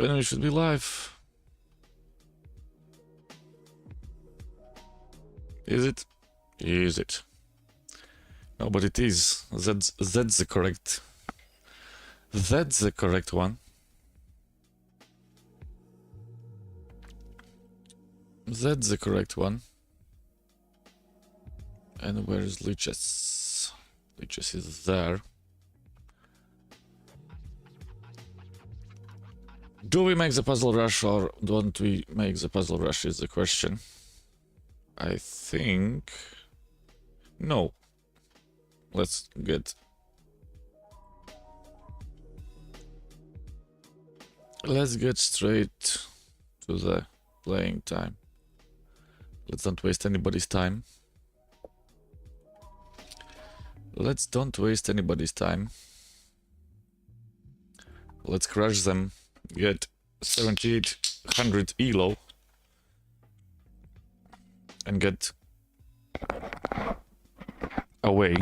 Enemy should be live. Is it? Is it? No, but it is. That's the correct. That's the correct one. That's the correct one. And where is Liches? Liches is there. Do we make the puzzle rush or don't we make the puzzle rush is the question. I think... No. Let's get... Let's get straight to the playing time. Let's not waste anybody's time. Let's don't waste anybody's time. Let's crush them. Get 7800 ELO. And get away.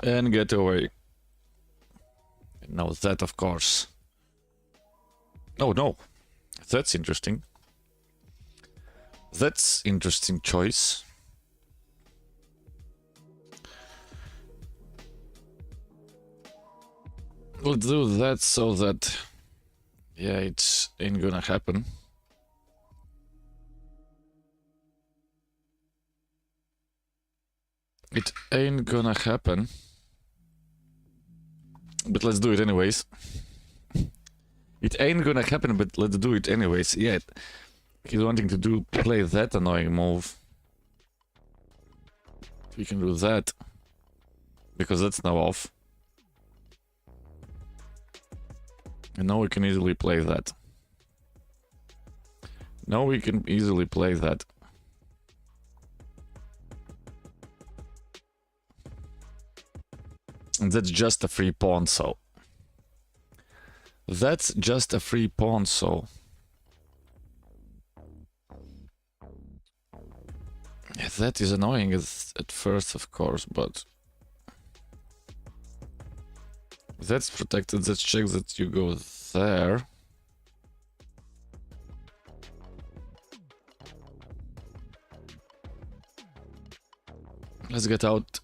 And get away. Now that, of course. Oh no, that's interesting. That's interesting choice. Let's do that so that, yeah, it ain't gonna happen. It ain't gonna happen. But let's do it anyways. It ain't gonna happen, but let's do it anyways. Yeah, he's wanting to play that annoying move. We can do that. Because that's now off. And now we can easily play that. Now we can easily play that. And that's just a free pawn, so... That's just a free pawn, so... Yeah, that is annoying at first, of course, but... That's protected, let's check that you go there. Let's get out.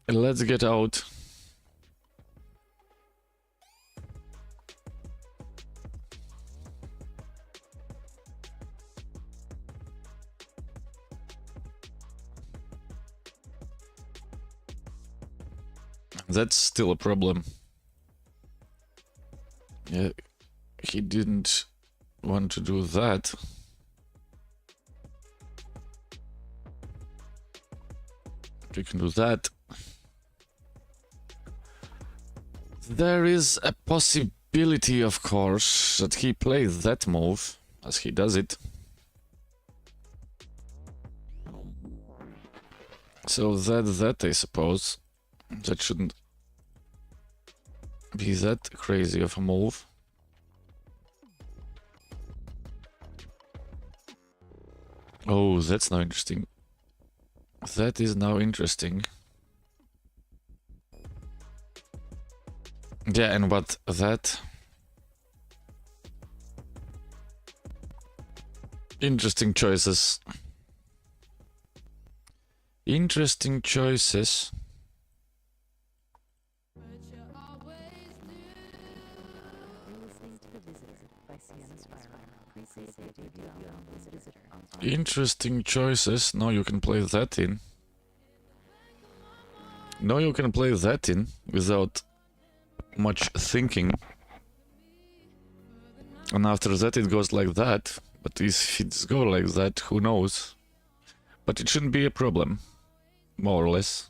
Let's get out. That's still a problem. Yeah, he didn't want to do that. We can do that. There is a possibility, of course, that he plays that move, as he does it. So that I suppose. That shouldn't be that crazy of a move. Oh, that's now interesting. That is now interesting. Yeah, and what that? Interesting choices. Interesting choices. Interesting choices. Now you can play that in. Now you can play that in without much thinking. And after that it goes like that. But if it's go like that, who knows? But it shouldn't be a problem. More or less.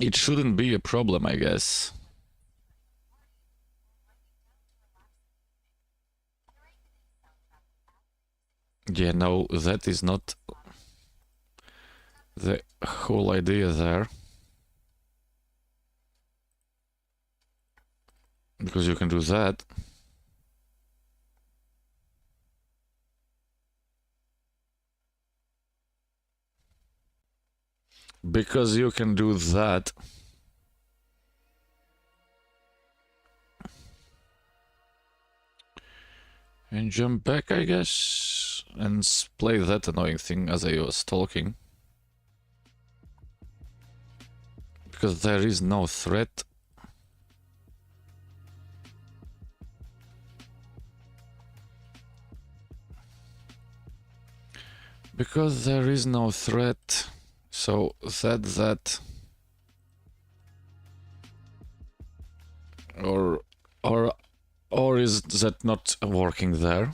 It shouldn't be a problem, I guess. Yeah, no, that is not the whole idea there. Because you can do that. Because you can do that. And jump back, I guess, and play that annoying thing as I was talking. Because there is no threat. Because there is no threat, so that or is that not working there?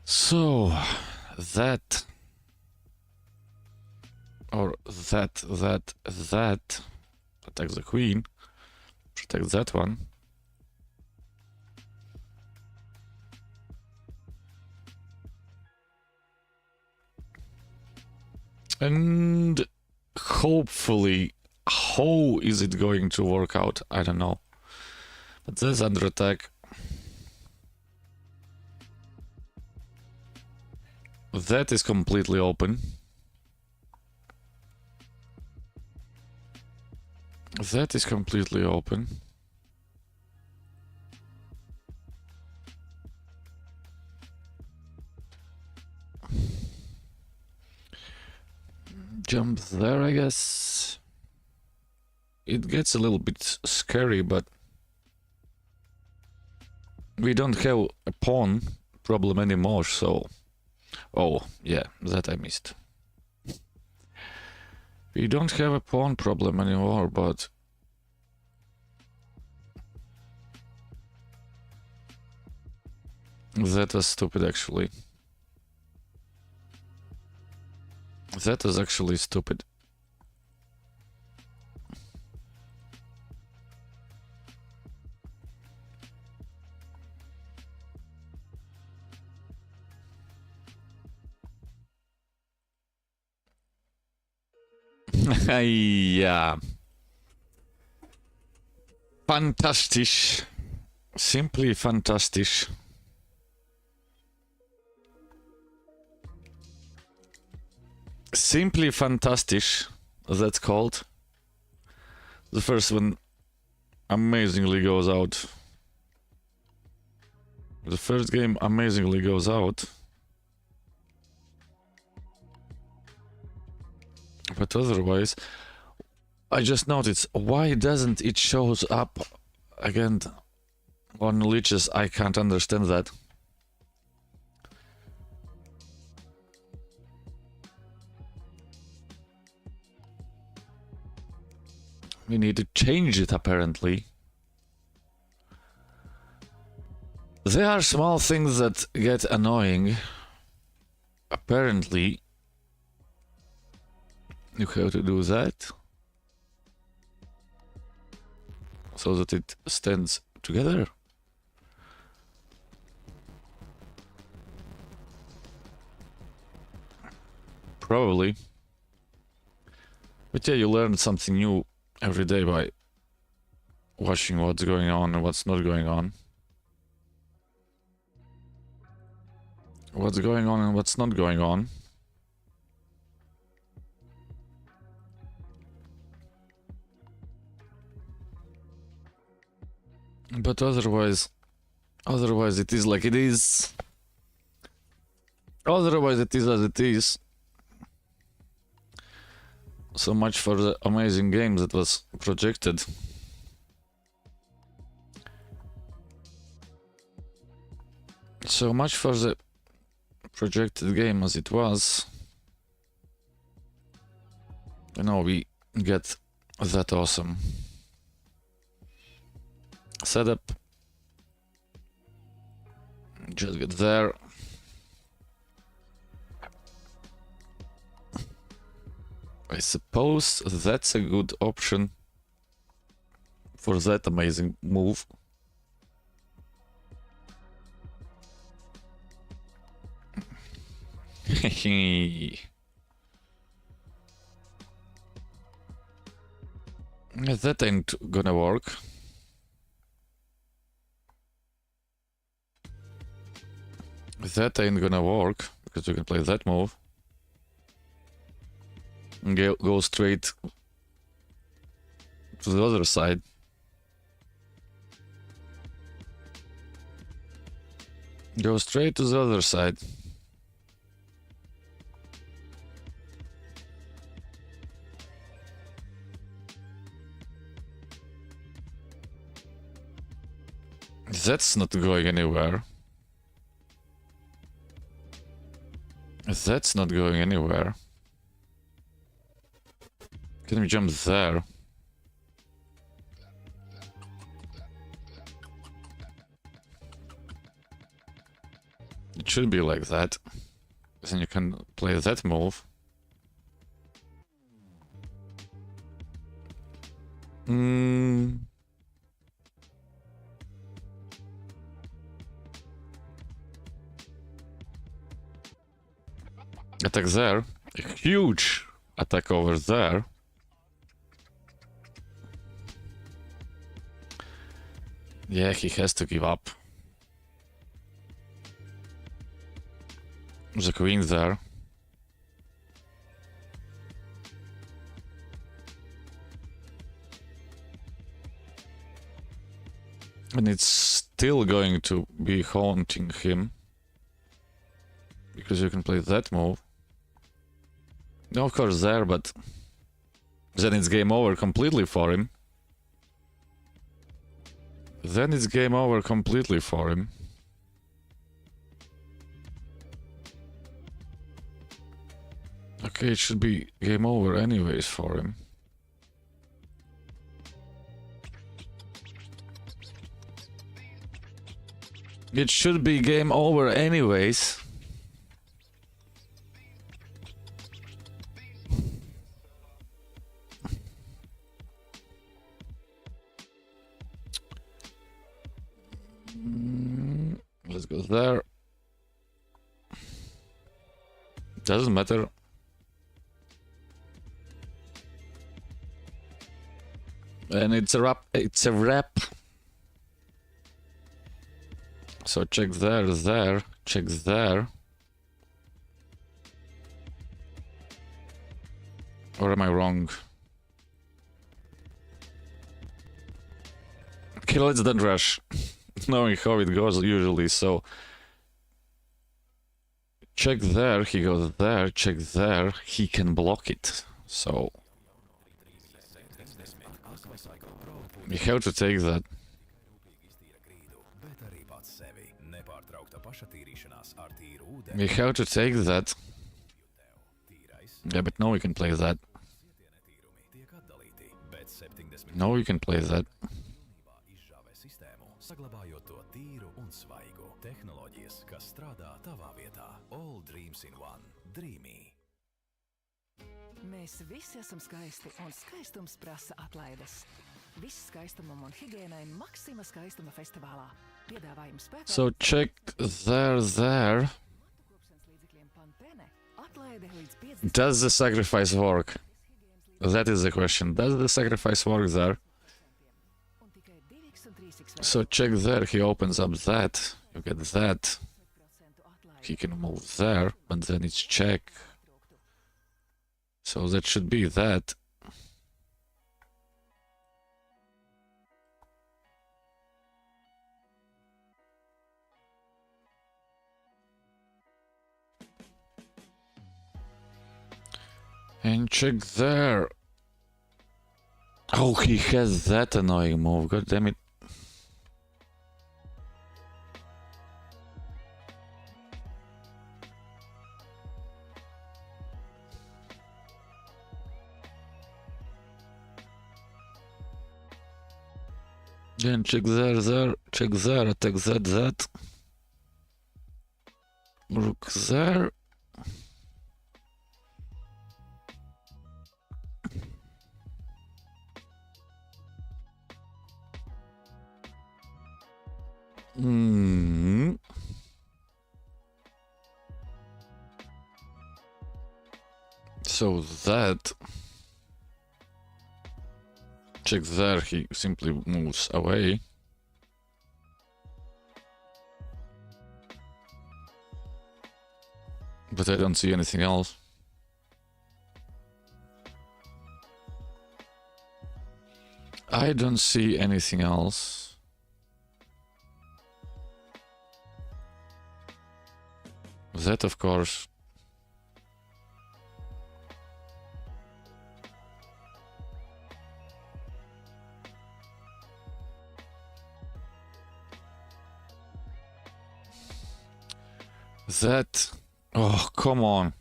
So that or that attack the queen, protect that one. And hopefully, how is it going to work out? I don't know. But this under attack. That is completely open. That is completely open. Jump there, I guess. It gets a little bit scary, but we don't have a pawn problem anymore, so... Oh, yeah, that I missed. We don't have a pawn problem anymore, but... That was stupid, actually. That was actually stupid. Ja. Fantastisch. Simply fantastisch. Simply fantastisch, that's called. The first one amazingly goes out. The first game amazingly goes out. But otherwise, I just noticed, why doesn't it shows up again on leeches? I can't understand that. We need to change it, apparently. There are small things that get annoying. Apparently, you have to do that so that it stands together. Probably. But yeah, you learn something new every day by watching what's going on and what's not going on. What's going on and what's not going on. But otherwise it is like it is. Otherwise it is as it is. So much for the amazing game that was projected. So much for the projected game as it was. You know, we get that awesome setup. Just get there. I suppose that's a good option for that amazing move. That ain't gonna work. That ain't gonna work because you can play that move. And go straight to the other side. Go straight to the other side. That's not going anywhere. That's not going anywhere. Can we jump there? It should be like that. Then you can play that move. Attack there. A huge attack over there. Yeah, he has to give up. The queen there. And it's still going to be haunting him. Because you can play that move. No, of course there, but then it's game over completely for him. Then it's game over completely for him. Okay, it should be game over anyways for him. It should be game over anyways. Let's go there. Doesn't matter. And it's a wrap. It's a wrap. So check there, check there. Or am I wrong? Okay, let's then rush. Knowing how it goes usually, so check there, he goes there, check there, he can block it. So we have to take that. We have to take that. Yeah, but now we can play that. Now we can play that. Saglabājot to tīru un svaigu. Tehnoloģijas, kas strādā tavā vietā. All dreams in one. Dreamy. Mēs visi esam skaisti, un skaistums prasa atlaides. Viss skaistumam un higiēnai Maksima skaistuma festivālā. Piedāvājums spēkā. So check there. Does the sacrifice work? That is the question. Does the sacrifice work there? So check there, he opens up that, you get that, he can move there, but then it's check, so that should be that. And check there. Oh, he has that annoying move, god damn it. Then check there, check there, attack that. Rook there. So that. Check there, he simply moves away. But I don't see anything else. I don't see anything else. That, of course. That... Oh, come on.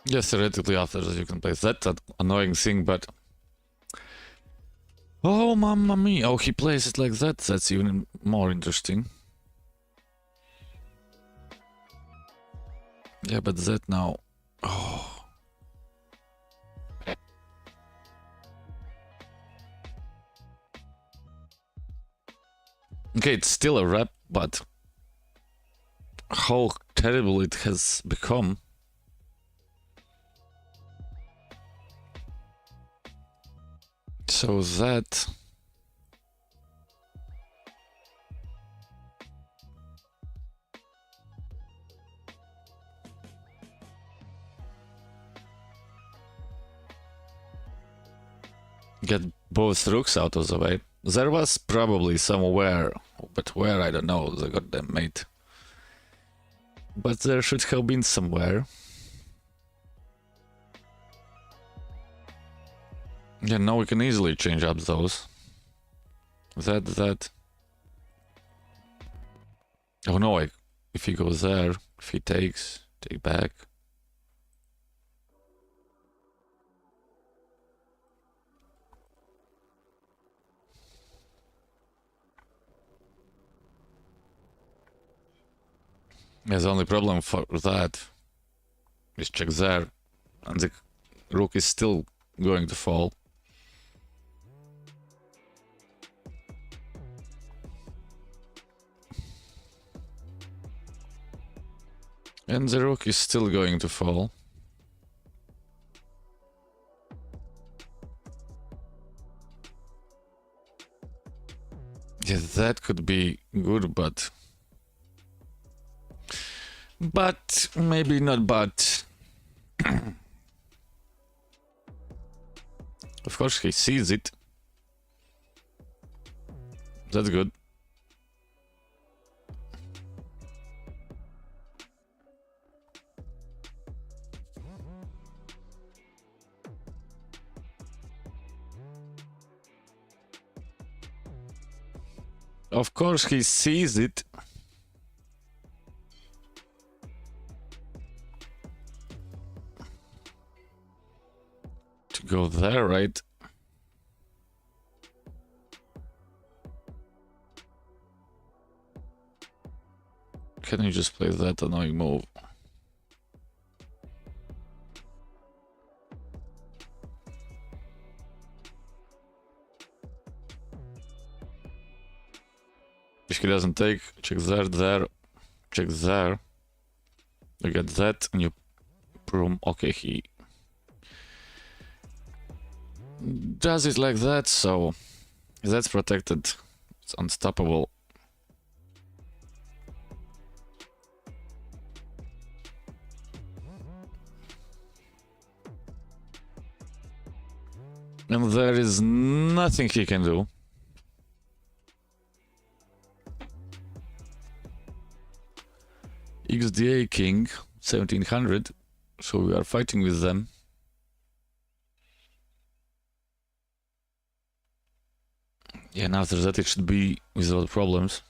Yes, theoretically after that you can play that annoying thing, but... Oh, mamma mia. Oh, he plays it like that. That's even more interesting. Yeah, but that now... Oh. Okay, it's still a rap, but... How terrible it has become. So that... Get both rooks out of the way. There was probably somewhere, but where I don't know, the goddamn mate. But there should have been somewhere. Yeah, now we can easily change up those. That. Oh no, if he goes there, if he takes, take back. Yes, the only problem for that is check there, and the rook is still going to fall. And the rook is still going to fall. Yeah, that could be good, but maybe not, but of course he sees it. That's good. Of course he sees it. To go there, right? Can you just play that annoying move? If he doesn't take, check there, check there. You get that, and you boom. Okay, he does it like that, so that's protected. It's unstoppable. And there is nothing he can do. XDA King 1700, so we are fighting with them. Yeah, and after that it should be without problems.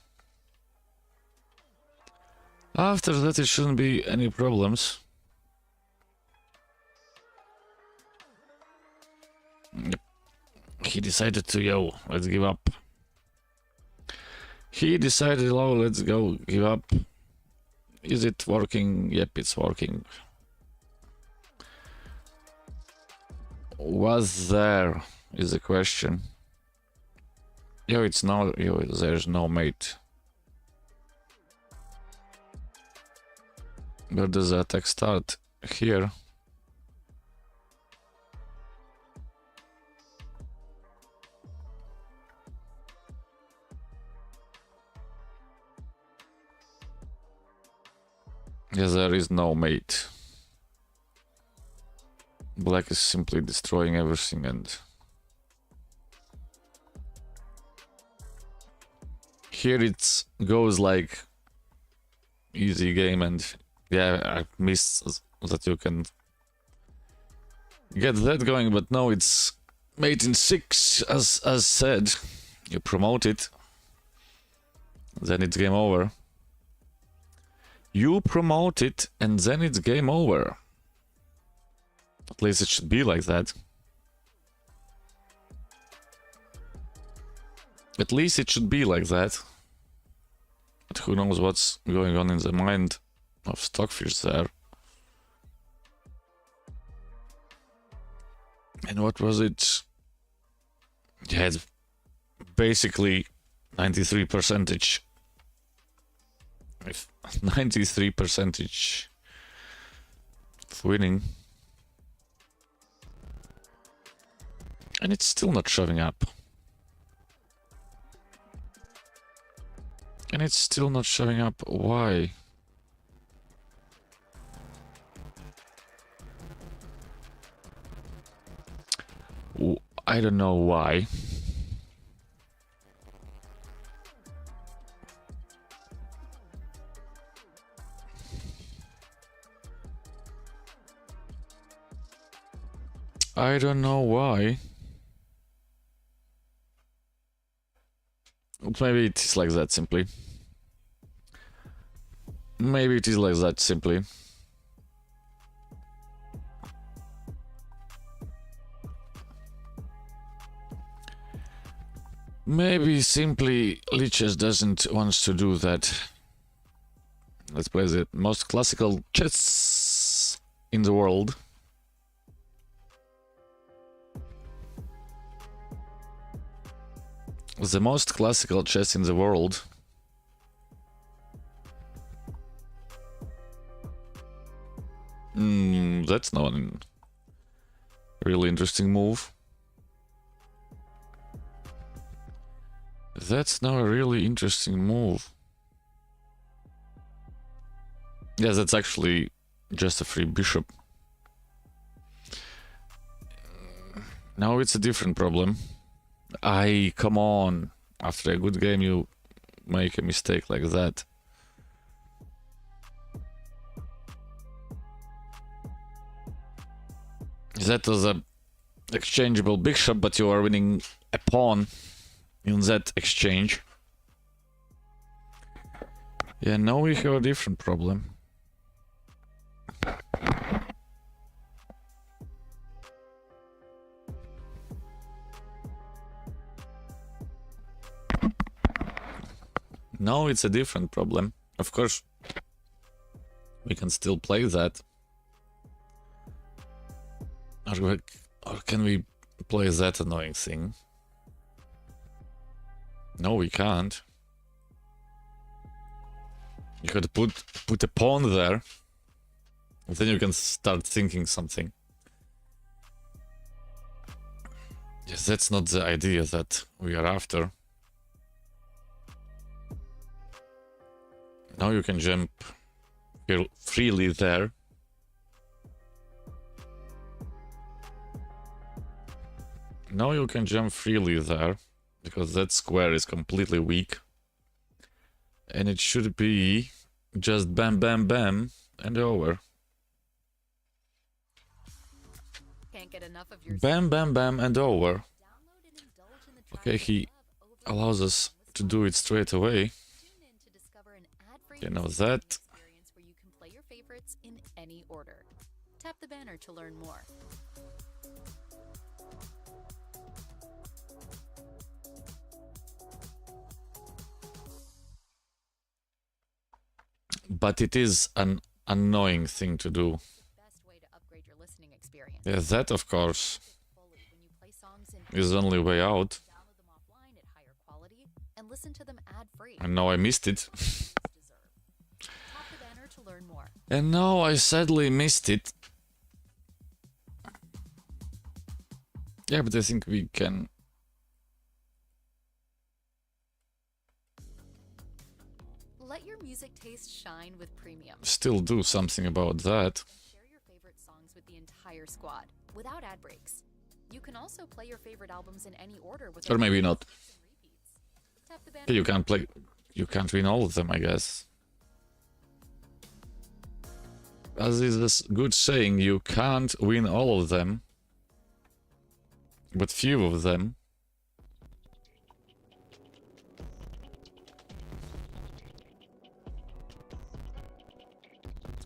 After that it shouldn't be any problems. Yep. He decided to, yo, let's give up. He decided, oh, let's go, give up. Is it working? Yep, it's working. Was there is the question. Yo, it's no, yo, there's no mate. Where does the attack start? Here. Yes, there is no mate. Black is simply destroying everything, and here it goes like easy game, and yeah, I missed that you can get that going, but no, it's mate in 6 as said. You promote it, then it's game over. You promote it and then it's game over. At least it should be like that. At least it should be like that. But who knows what's going on in the mind of Stockfish there. And what was it? Yeah, it's basically 93 percentage. With 93 percentage of winning. And it's still not showing up. And it's still not showing up. Why? I don't know why. I don't know why. Maybe it is like that simply. Maybe it is like that simply. Maybe simply Liches doesn't want to do that. Let's play the most classical chess in the world. The most classical chess in the world. That's not a really interesting move. That's not a really interesting move. Yeah, that's actually just a free bishop. Now it's a different problem. Come on. After a good game, you make a mistake like that. That was a exchangeable bishop, but you are winning a pawn in that exchange. Yeah, now we have a different problem. No, it's a different problem. Of course, we can still play that. Or can we play that annoying thing? No, we can't. You could put a pawn there. And then you can start thinking something. Yes, that's not the idea that we are after. Now you can jump freely there. Now you can jump freely there, because that square is completely weak. And it should be just bam, bam, bam, and over. Can't get enough of your Bam, bam, bam, and over. Okay, he allows us to do it straight away. You know that. experience where you can play your favorites in any order. Tap the banner to learn more. But it is an annoying thing to do. Best way to upgrade your listening experience. Yeah, that of course Fully when you play songs in is the only way out. download them offline at higher quality and listen to them ad-free. And now I missed it. Deserve. Tap the banner to learn more. And now I sadly missed it. Yeah, but I think we can... Let your music taste shine with premium. Still do something about that. Share your favorite songs with the entire squad without ad breaks. You can also play your favorite albums in any order with Or maybe not. repeats. Tap the banner. You can't play. You can't win all of them, I guess. As is this good saying, you can't win all of them, but few of them.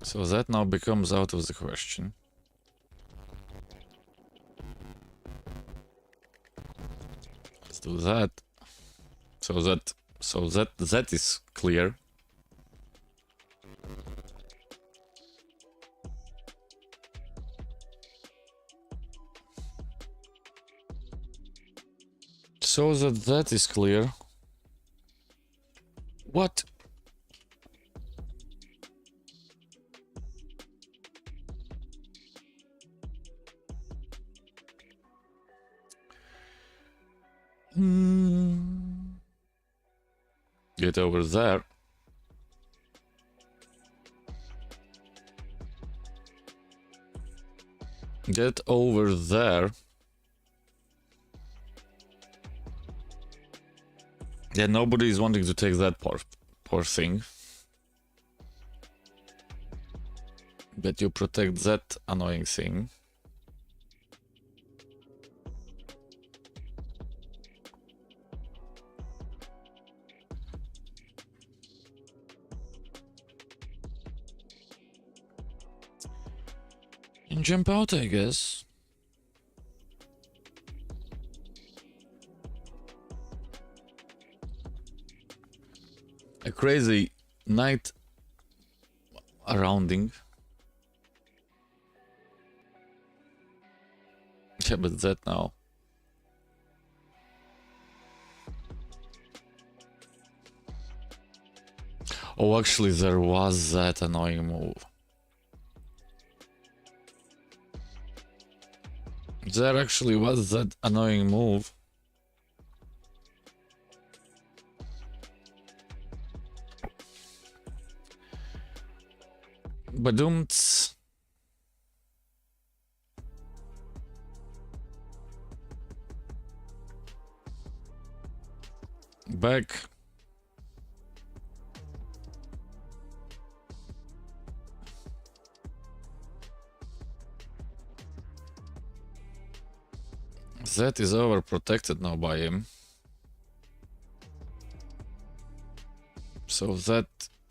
So that now becomes out of the question. Let's do that. So that is clear. So that is clear. What? Get over there. Get over there. Yeah, nobody is wanting to take that poor thing. But you protect that annoying thing. And jump out, I guess. A crazy night surrounding. Yeah, but that now. Oh, actually, there was that annoying move. There actually was that annoying move. Badumts. Back. That is overprotected now by him. So that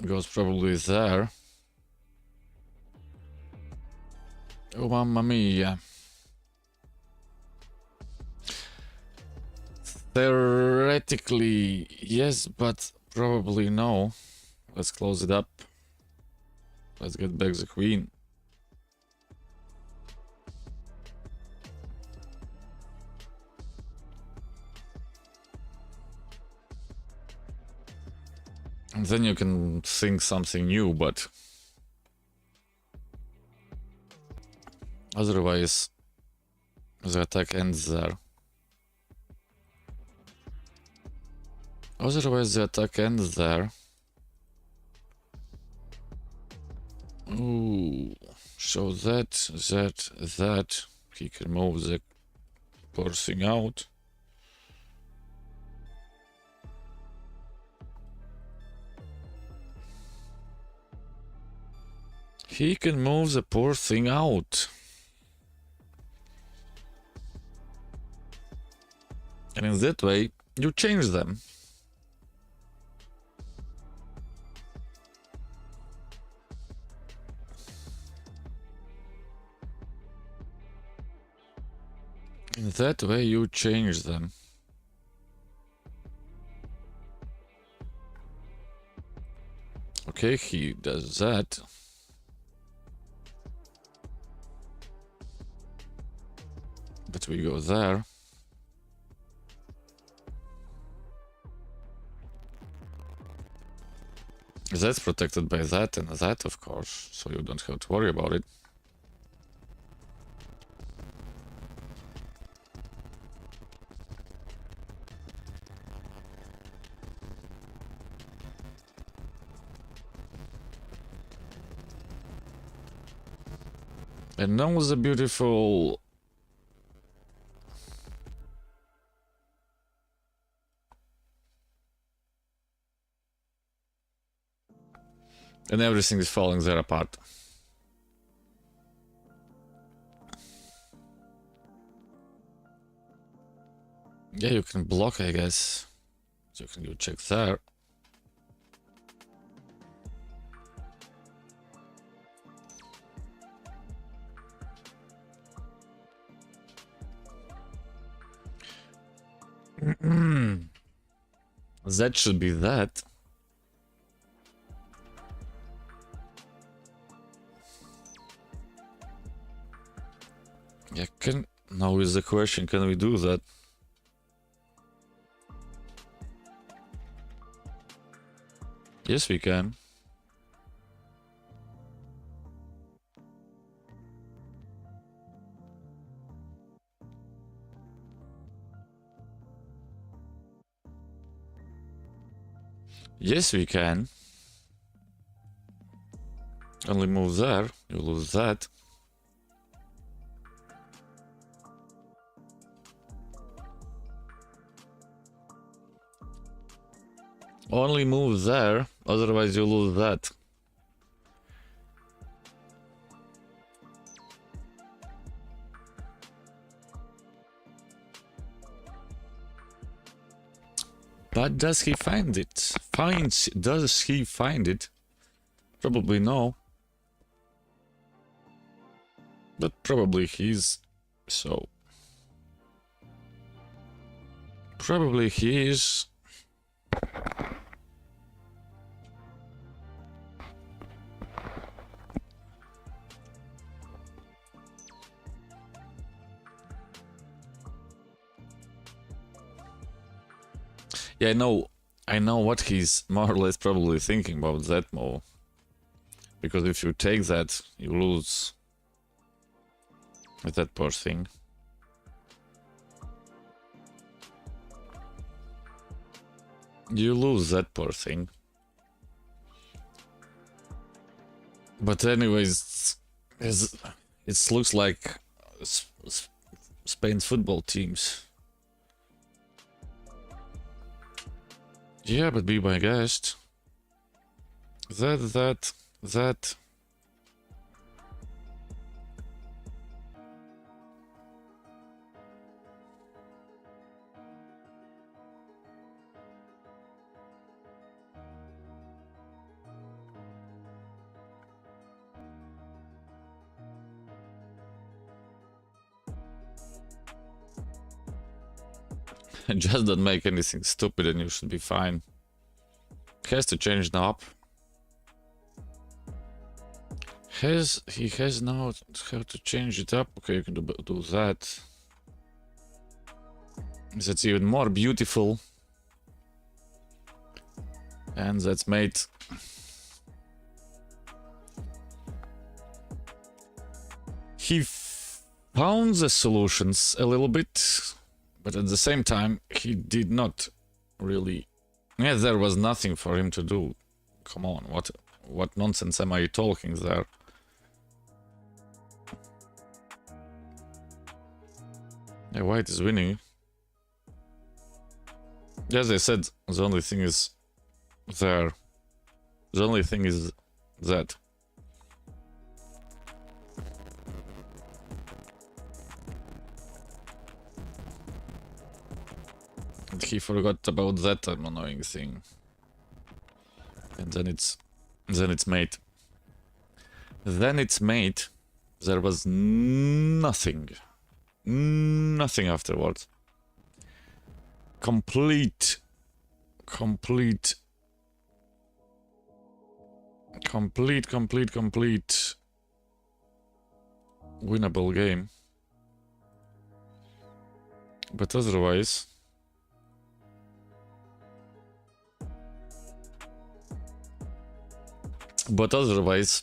goes probably there. Oh, mamma mia. Theoretically, yes, but probably no. Let's close it up. Let's get back the queen. And then you can think something new, but otherwise the attack ends there. Otherwise the attack ends there. Ooh, so that he can move the poor thing out. He can move the poor thing out. And in that way, you change them. In that way, you change them. Okay, he does that. But we go there. That's protected by that and that, of course, so you don't have to worry about it. And now was a beautiful... And everything is falling there apart. Yeah, you can block, I guess. So you can go check there. That should be that. Yeah, now is the question, can we do that? Yes, we can. Yes, we can. Only move there, you lose that. Only move there, otherwise you lose that. But does he find it? Does he find it? Probably no. But probably he's... So... Probably he is... Yeah, I know what he's more or less probably thinking about that move. Because if you take that, you lose that poor thing. You lose that poor thing. But anyways, it looks like Spain's football teams. Yeah, but be my guest. That. Just don't make anything stupid and you should be fine. Has to change knob. He has now how to change it up. Okay, you can do that. That's even more beautiful. And that's made. He found the solutions a little bit, but at the same time, he did not really... Yeah, there was nothing for him to do. Come on, what nonsense am I talking there? Yeah, white is winning. As I said, the only thing is there. The only thing is that. And he forgot about that annoying thing. And then it's mate. Then it's mate. There was nothing. Nothing afterwards. Complete winnable game. But otherwise...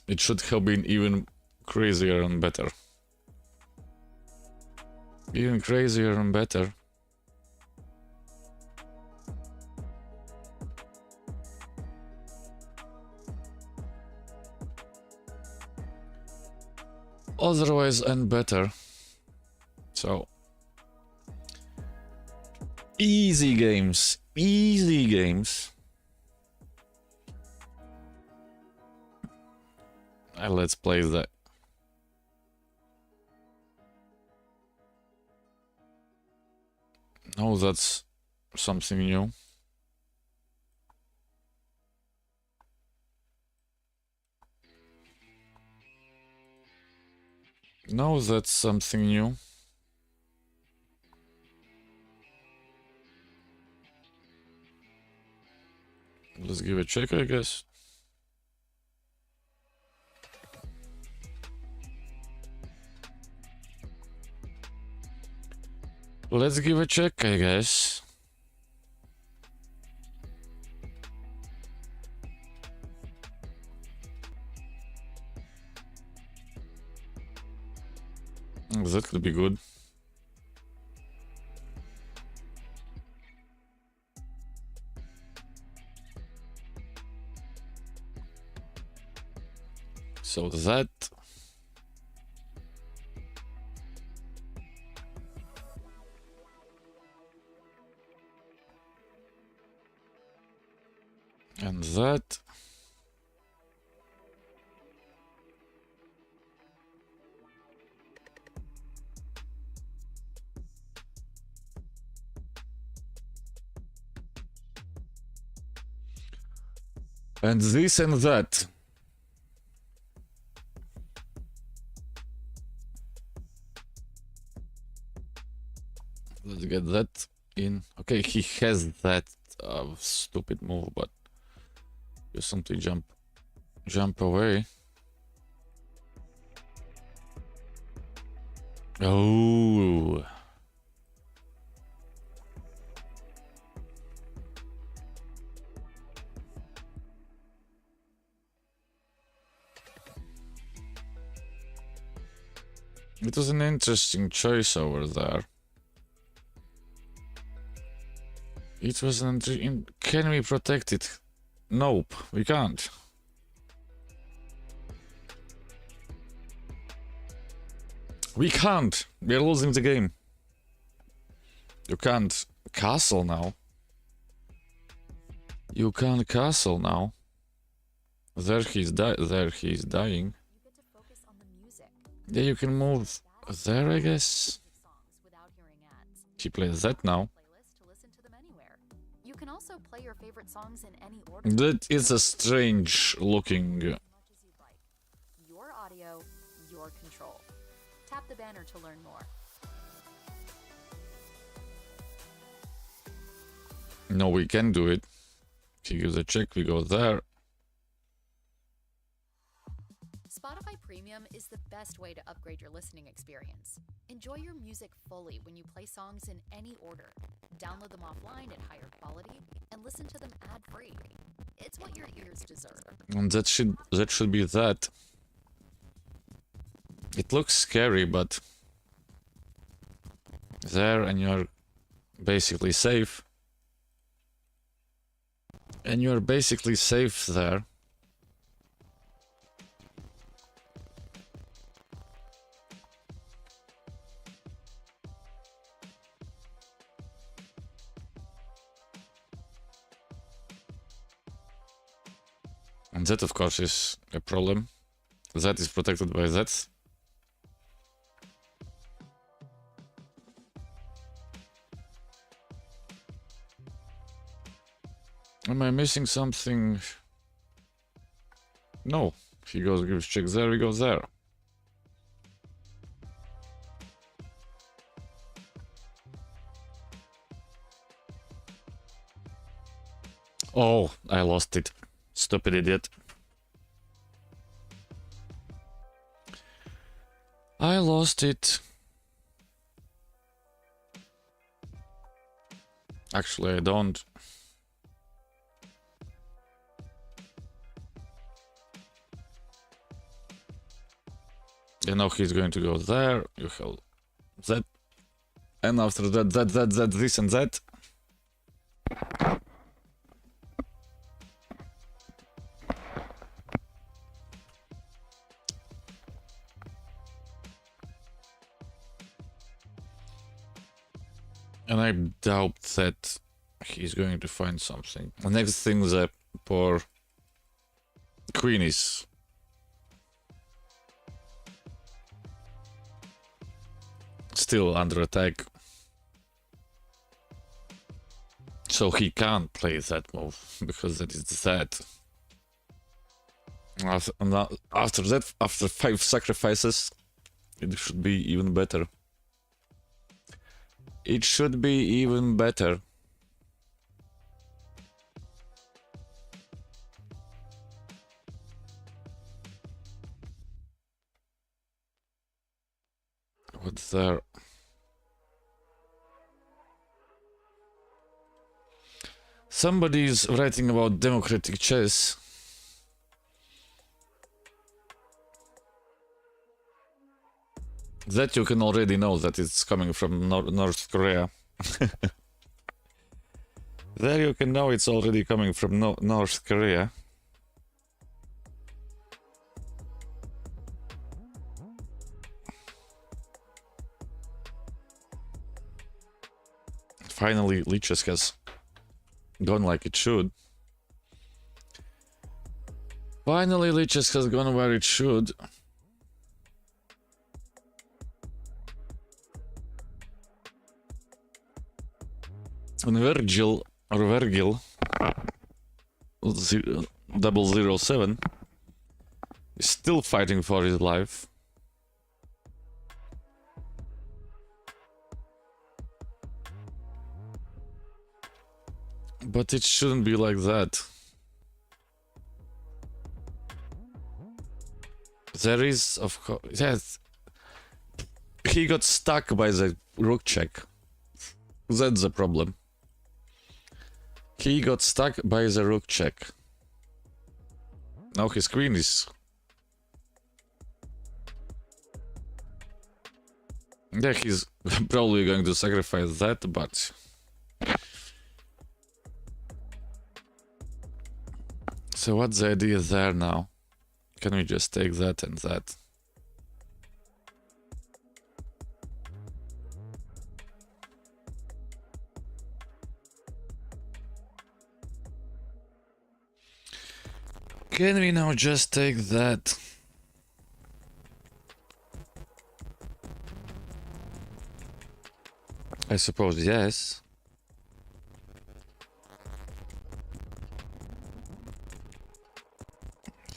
it should have been even crazier and better. Even crazier and better. otherwise and better. So easy games, easy games. And let's play that. Oh, that's something new. No, that's something new. Let's give it a check, I guess. Let's give a check, I guess. That could be good. So that. And that. And this and that. Let's get that in. Okay, he has that stupid move, but you simply jump away. Oh. It was an interesting choice over there. It was an can we protect it? Nope, we can't. We can't. We're losing the game. You can't castle now. You can't castle now. There he's dying. You get to focus on the music. Yeah, you can move there, I guess. Songs without hearing ads. He plays that now. Playlist to listen to them anywhere. You can also play your favorite songs in any order. That is a strange looking. As much as you'd like. Your audio, your control. Tap the banner to learn more. No, we can do it. He gives a check, we go there. Spotify Premium is the best way to upgrade your listening experience. Enjoy your music fully when you play songs in any order. Download them offline at higher quality and listen to them ad-free. It's what your ears deserve. And that should be that. It looks scary, but there, and you're basically safe. And you're basically safe there. And that, of course, is a problem. That is protected by that. Am I missing something? No. He goes, gives check there, we go there. Oh, I lost it. Stupid idiot. I lost it. Actually, I don't. You know he's going to go there. You have that. And after that, this and that. And I doubt that he's going to find something. The next thing, the poor queen is still under attack. So he can't play that move, because that is that. After that, after 5 sacrifices, it should be even better. It should be even better. What's there? Somebody's writing about democratic chess. That you can already know that it's coming from North Korea. There you can know it's already coming from North Korea. Finally, Lichess has gone like it should. Finally, Lichess has gone where it should. And Virgil, or Vergil, 007, is still fighting for his life. But it shouldn't be like that. There is, of course, yes. He got stuck by the rook check. That's the problem. He got stuck by the rook check. Now his queen is... Yeah, he's probably going to sacrifice that, but... So what's the idea there now? Can we just take that and that? Can we now just take that? I suppose yes.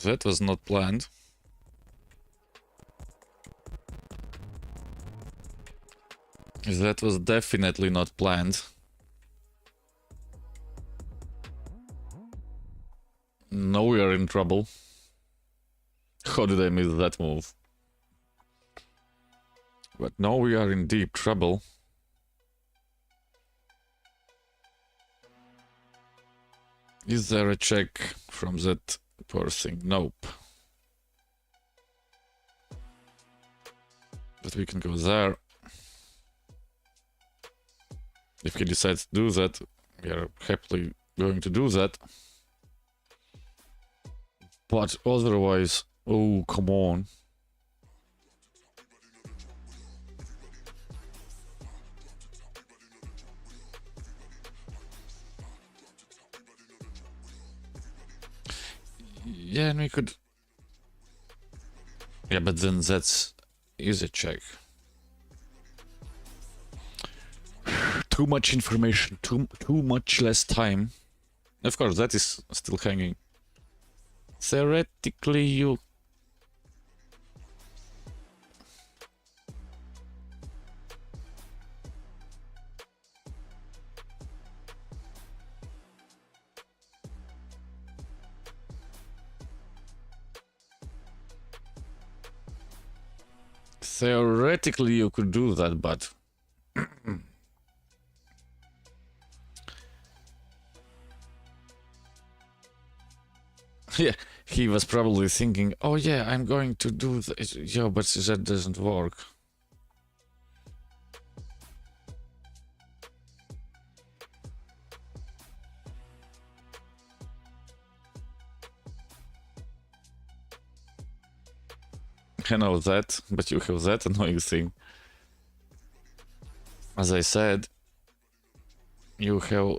That was not planned. That was definitely not planned. Now we are in trouble. How did I miss that move? But now we are in deep trouble. Is there a check from that poor thing? Nope. But we can go there. If he decides to do that, we are happily going to do that. But otherwise, oh, come on. Yeah, and we could... Yeah, but then that's... is a check. Too much information, too much less time. Of course, that is still hanging. Theoretically, you... Theoretically, you could do that, but... Yeah, he was probably thinking, oh yeah, I'm going to do this. Yeah, but that doesn't work. I know that, but you have that annoying thing. As I said, You have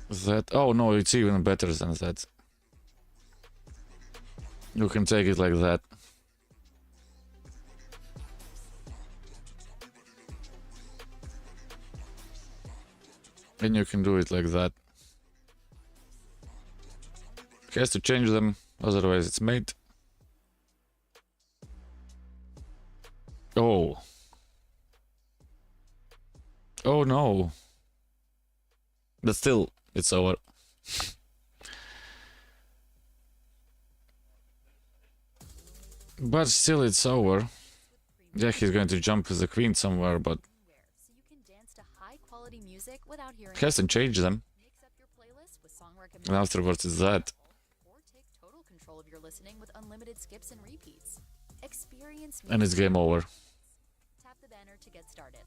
that. Oh no, it's even better than that. You can take it like that. And you can do it like that. He has to change them, otherwise it's made. Oh. Oh no. But still, it's over. But still, it's over. Yeah, he's going to jump as a queen somewhere, but So you can dance to high quality music without hearing he has to change them. Mix up your playlist with song And recommendations. afterwards, it's that. Or take total control of your listening with unlimited skips and repeats. Experience And it's game over. Tap the banner to get started.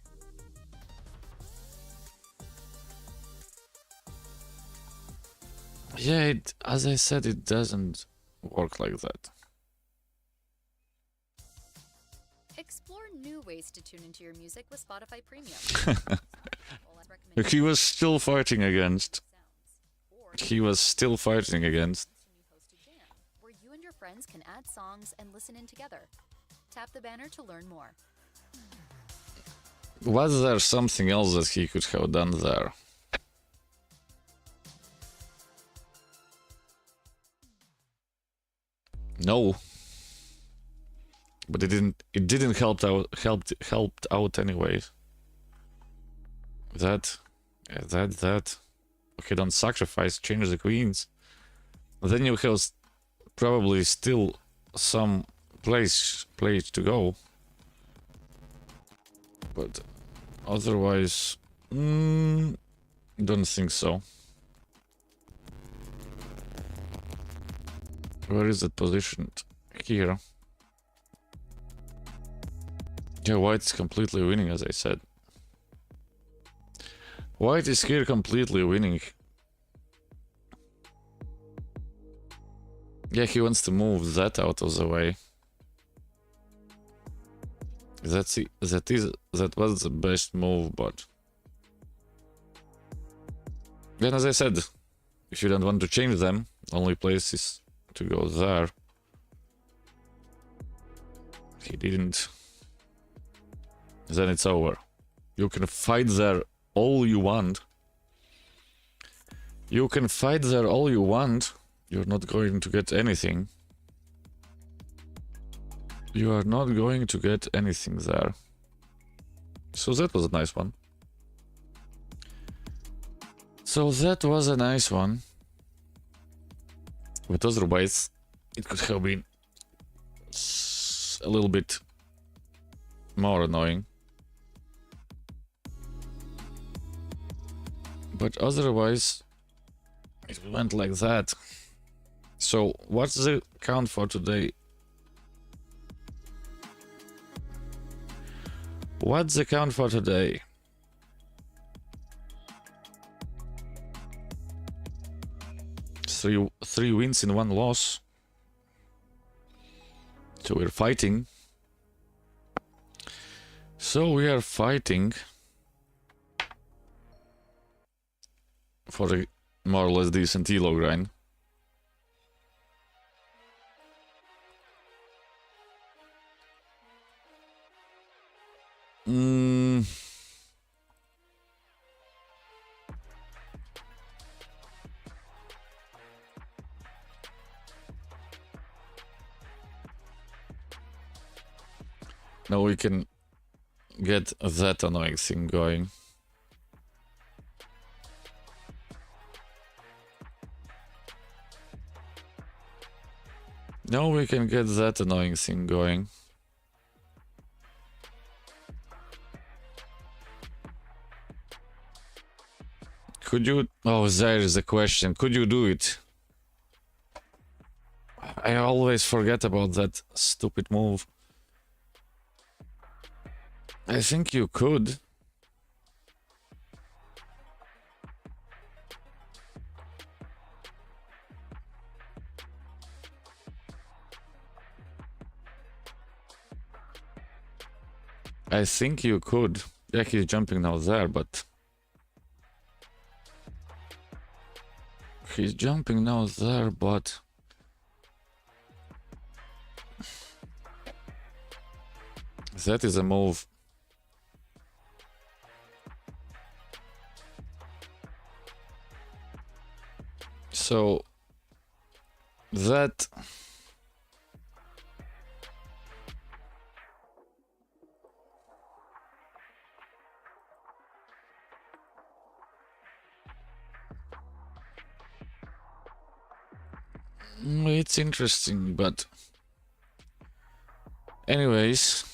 Yeah, as I said, it doesn't work like that. Explore new ways to tune into your music with Spotify Premium. He was still fighting against. He was still fighting against. Where you and your friends can add songs and listen in together. Tap the banner to learn more. Was there something else that he could have done there? No. But it didn't helped out anyways. That. Okay, don't sacrifice, change the queens. Then you have probably still some place to go. But otherwise, don't think so. Where is it positioned? Here. Yeah, white's completely winning, as I said. White is here completely winning. Yeah, he wants to move that out of the way. That was the best move, but then, as I said, if you don't want to change them, only place is to go there. He didn't. Then it's over. You can fight there all you want. You can fight there all you want. You're not going to get anything. You are not going to get anything there. So that was a nice one. But otherwise, it could have been a little bit more annoying. But otherwise, it went like that. So, what's the count for today? What's the count for today? Three wins and 1 loss. So we're fighting. For a more or less decent ELO grind. Now we can get that annoying thing going. Now we can get that annoying thing going. Could you... Oh, there is a question. Could you do it? I always forget about that stupid move. I think you could. I think you could. Yeah, he's jumping now there, but... He's jumping now there, but... That is a move. So... That... It's interesting, but... Anyways...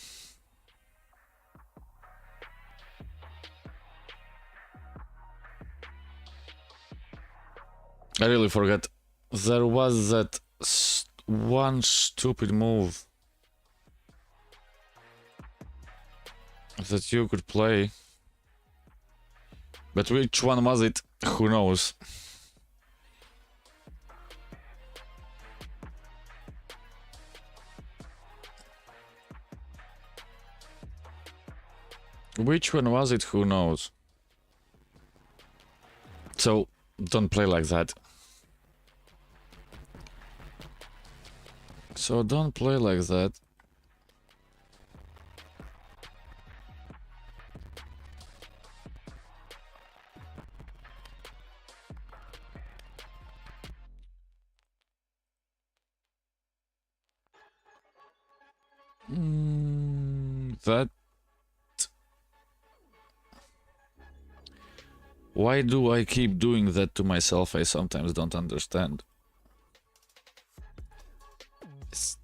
I really forgot. There was that one stupid move that you could play. But which one was it? Who knows? Which one was it? Who knows? So, don't play like that. So, don't play like that. That... Why do I keep doing that to myself? I sometimes don't understand. It's...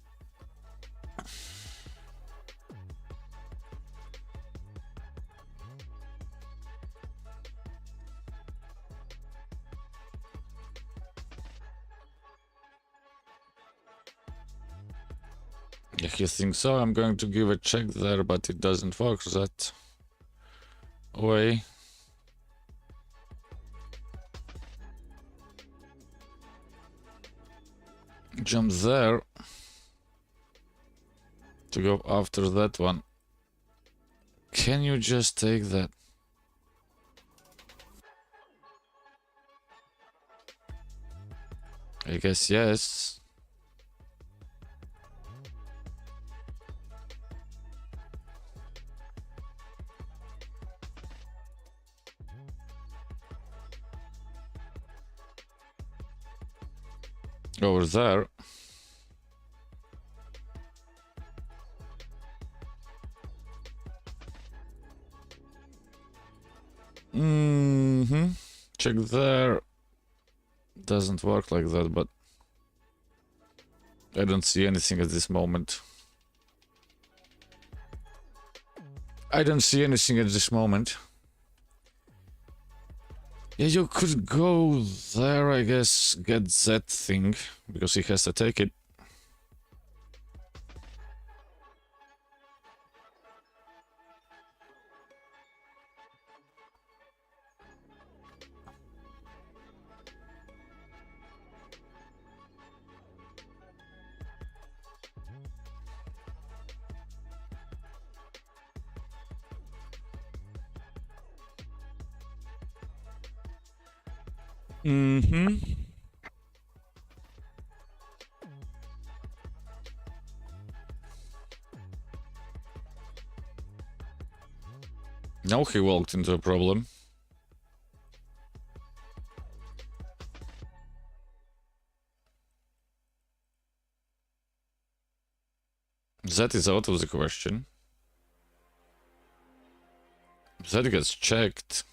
If you think so, I'm going to give a check there, but it doesn't work that way. Jump there to go after that one. Can you just take that? I guess yes. Over there. Check there. Doesn't work like that, but I don't see anything at this moment. I don't see anything at this moment. Yeah, you could go there, I guess, get that thing, because he has to take it. Now he walked into a problem. That is out of the question. That gets checked.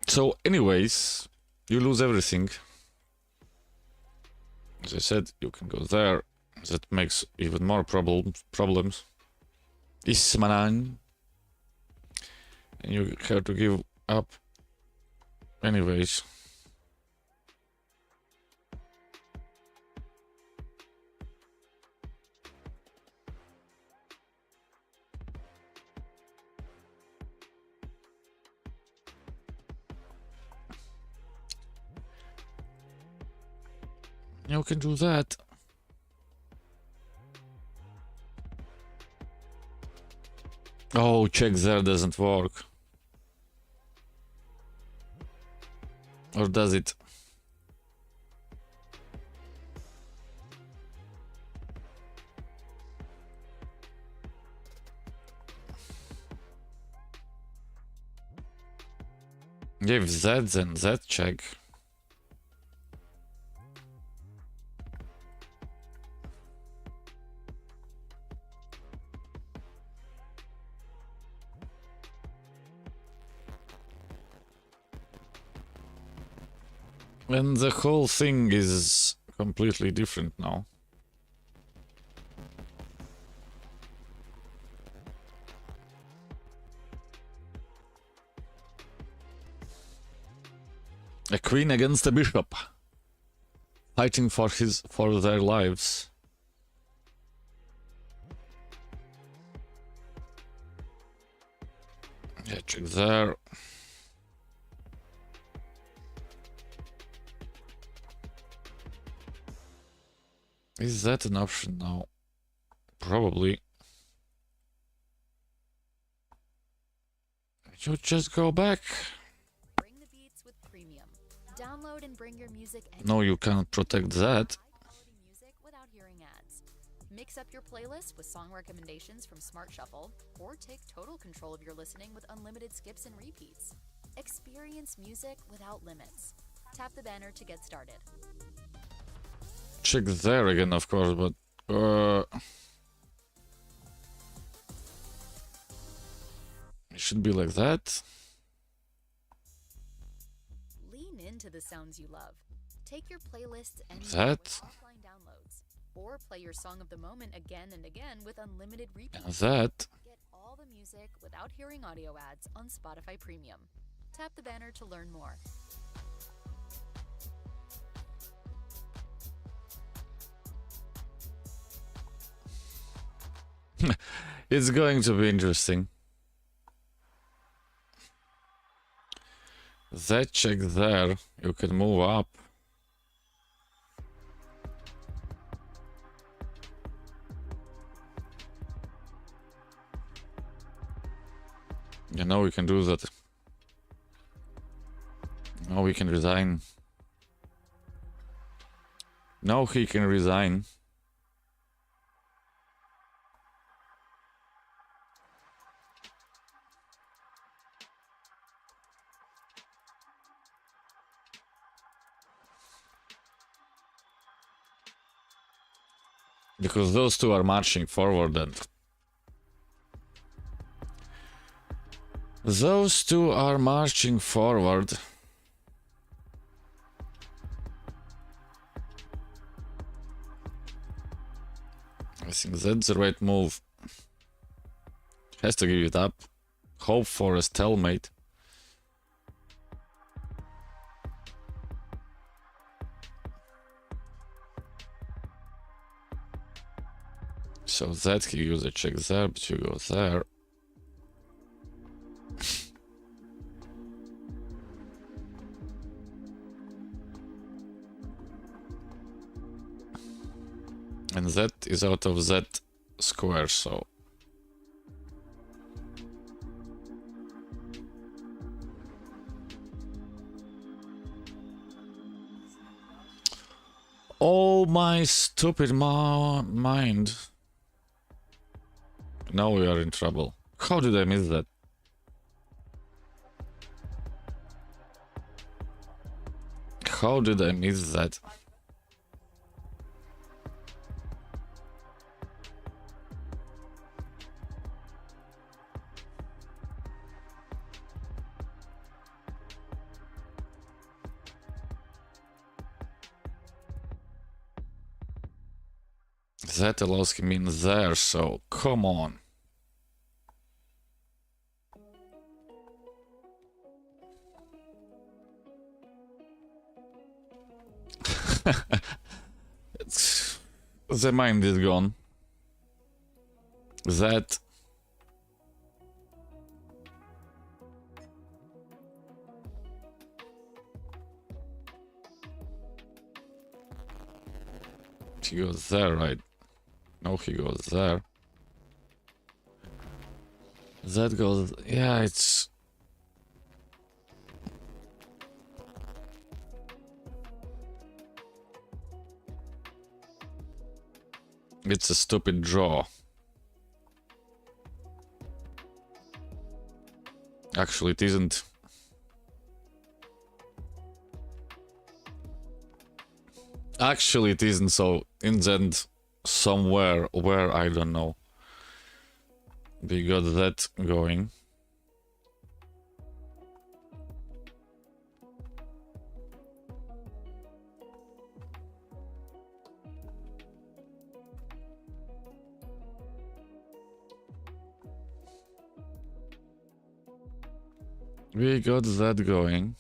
So anyways, you lose everything. As I said, you can go there. That makes even more problems. Ismanan. And you have to give up anyways. You can do that. Oh, check there doesn't work. Or does it? If Z, then Z check. And the whole thing is completely different now. A queen against a bishop, fighting for their lives. Yeah, check there. Is that an option now? Probably. You just go back. Bring the beats with premium. Download and bring your music No, you can't protect that. high-quality music without hearing ads. Mix up your playlist with song recommendations from Smart Shuffle, or take total control of your listening with unlimited skips and repeats. Experience music without limits. Tap the banner to get started. Check there again, of course, but it should be like that. Lean into the sounds you love. Take your playlists That. with offline downloads, or play your song of the moment again and again with unlimited And repeats. that. Get all the music without hearing audio ads on Spotify Premium. Tap the banner to learn more. It's going to be interesting. That check there, you can move up. You know we can do that. Now we can resign. Now he can resign. Because those two are marching forward and those two are marching forward. I think that's the right move. Has to give it up. Hope for a stalemate. So that he use a check there, but you go there. And that is out of that square, so. Oh, my stupid mind. Now we are in trouble. How did I miss that? How did I miss that? That allows him in there, so come on. The mind is gone. That. He goes there, right? No, he goes there. That goes... Yeah, it's... It's a stupid draw. Actually, it isn't. Actually, it isn't, so in the end, somewhere where I don't know. We got that going. We got that going.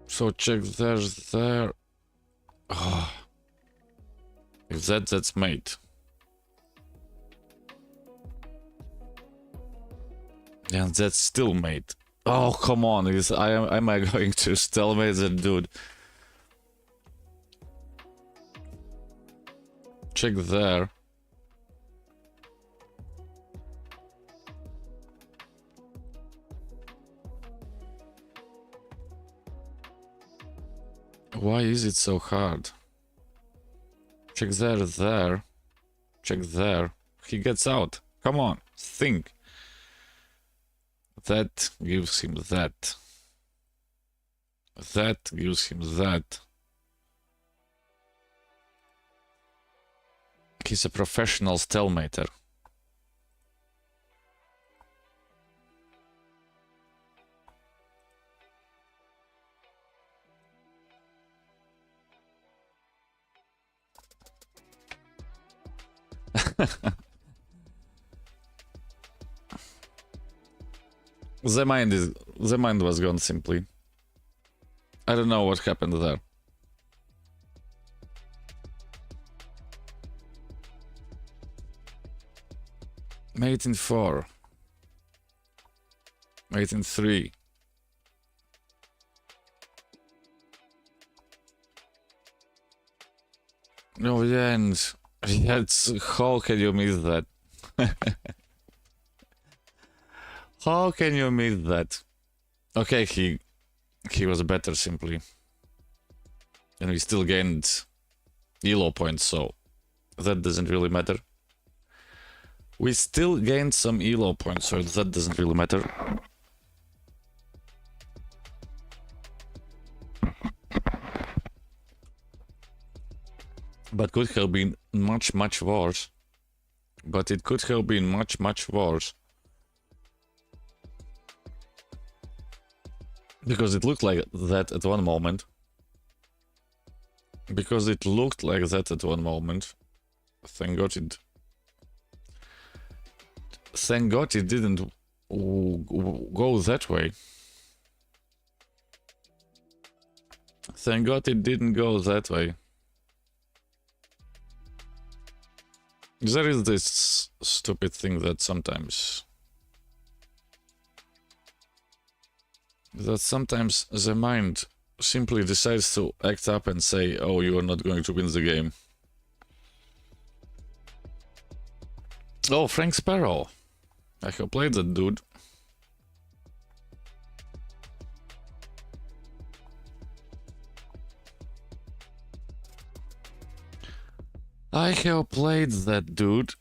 So check there. Oh. If that's mate. Yeah, that's still mate. Oh, come on. Am I going to stalemate that dude? Check there. Why is it so hard? Check there. Check there. He gets out. Come on, think. That gives him that. That gives him that. He's a professional stalemater. The mind was gone simply. I don't know what happened there. Mate in 4. Mate in 3. No, yeah, and yeah, how can you miss that? How can you miss that? Okay, he was better simply. And we still gained ELO points, so that doesn't really matter. We still gained some ELO points, so that doesn't really matter. But could have been much worse. But it could have been much worse. Because it looked like that at one moment. Thank God it... Thank God it didn't go that way. Thank God it didn't go that way. There is this stupid thing that sometimes the mind simply decides to act up and say, oh, you are not going to win the game. Oh, Frank Sparrow. I have played that dude. I have played that dude.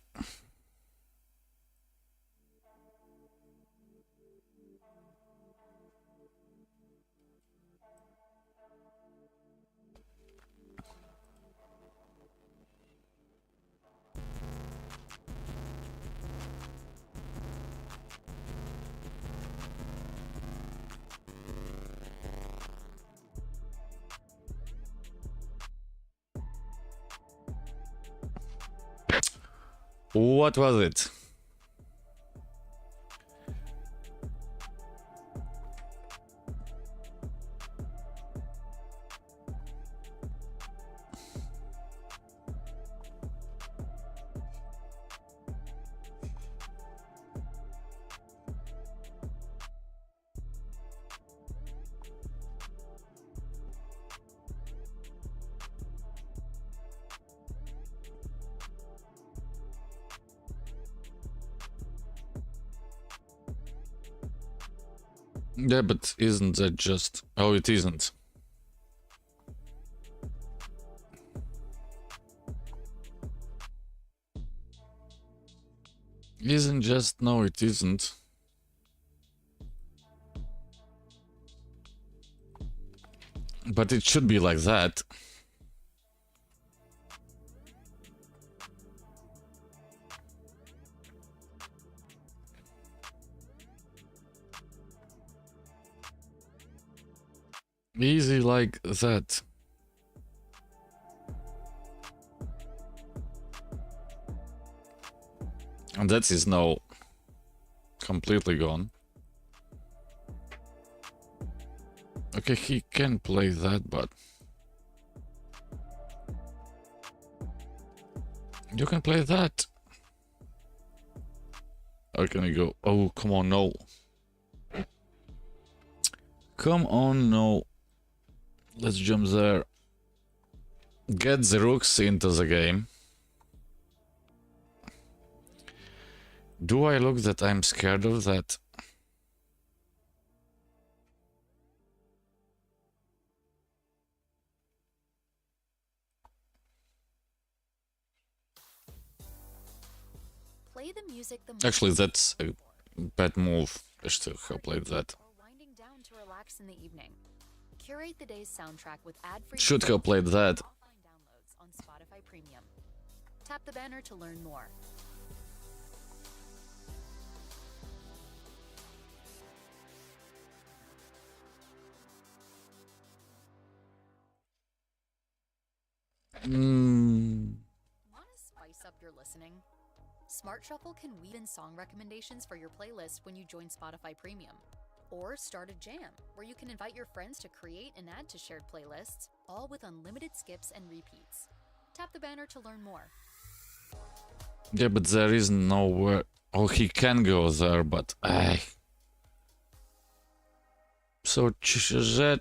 What was it? Yeah, but isn't that just... Oh, it isn't. Isn't just... No, it isn't. But it should be like that. Easy like that. And that is now completely gone. Okay, he can play that, but... You can play that. Or can I go? Oh, come on, no. Come on, no. Let's jump there. Get the rooks into the game. Do I look that I'm scared of that? Play the music the Actually, most that's a bad move. I should have played that. or winding down to relax in the evening. Curate the day's soundtrack with ad-free Should have played that. offline downloads on Spotify Premium. Tap the banner to learn more. Want to spice up your listening? Smart Shuffle can weave in song recommendations for your playlist when you join Spotify Premium. Or start a jam, where you can invite your friends to create and add to shared playlists, all with unlimited skips and repeats. Tap the banner to learn more. Yeah, but there is nowhere... Oh, he can go there, but... So, Z...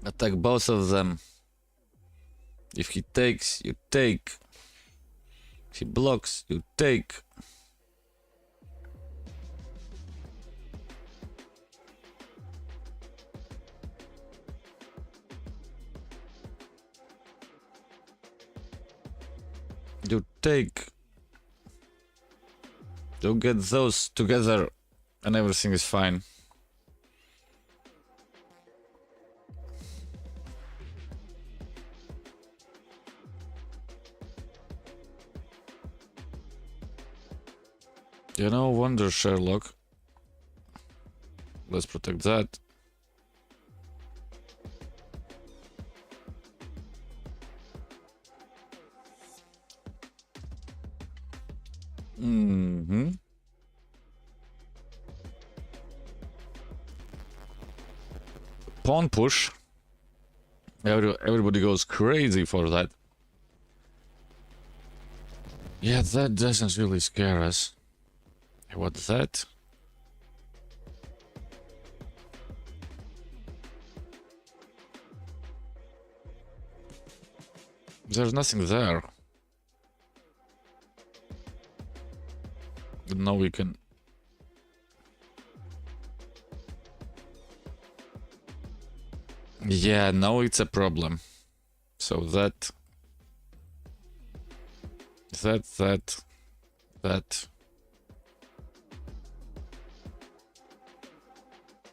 Attack both of them. If he takes, you take. If he blocks, you take. You take. You get those together and everything is fine. You know, wonder Sherlock. Let's protect that. Pawn push. Everybody goes crazy for that. Yeah, that doesn't really scare us. What's that? There's nothing there. But now we can... Yeah, now it's a problem. So that...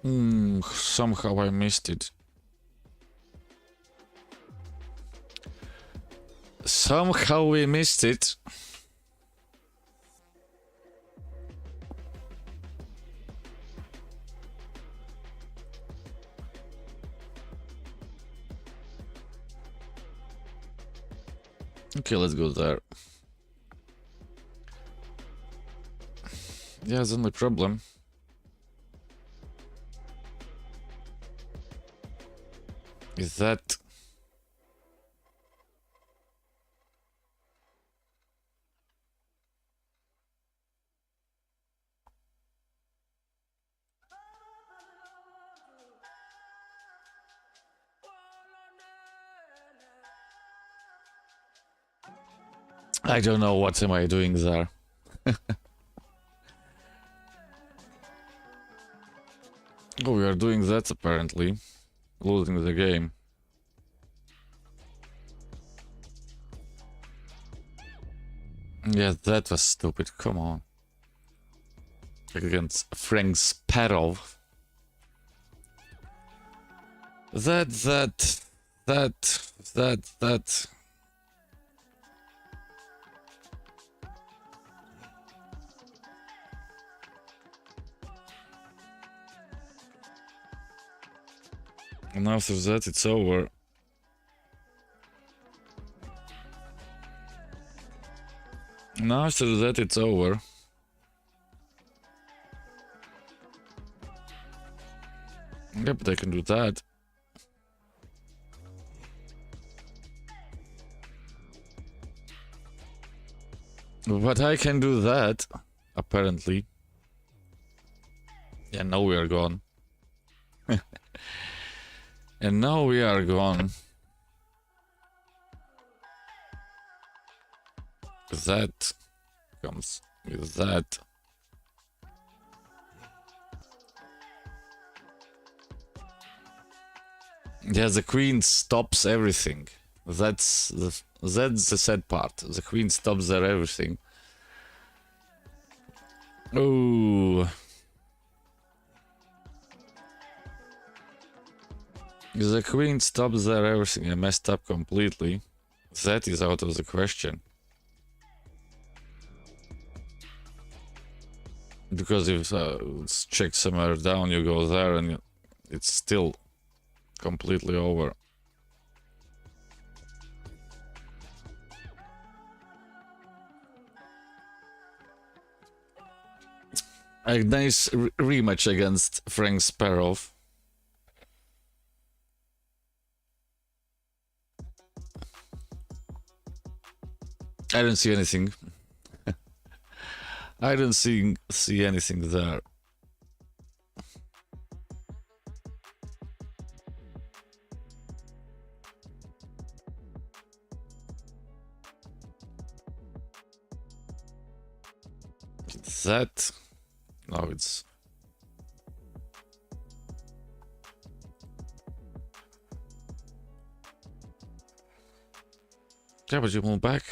Somehow I missed it. Somehow we missed it. Okay, let's go there. Yeah, the only problem. Is that... I don't know what am I doing there. Oh, we are doing that apparently. Losing the game. Yeah, that was stupid. Come on. Against Frank Sparrow. That. And after that, it's over. And after that, it's over. Yep, they can do that. But I can do that, apparently. Yeah, now we are gone. And now we are gone. That comes with that. Yeah, the queen stops everything. That's the sad part. The queen stops their everything. Oh. The queen stops there everything. I messed up completely. That is out of the question. Because if it's check somewhere down, you go there and it's still completely over. A nice rematch against Frank Sparrow. I don't see anything. I don't see anything there. That. No, it's. Yeah, but you move back.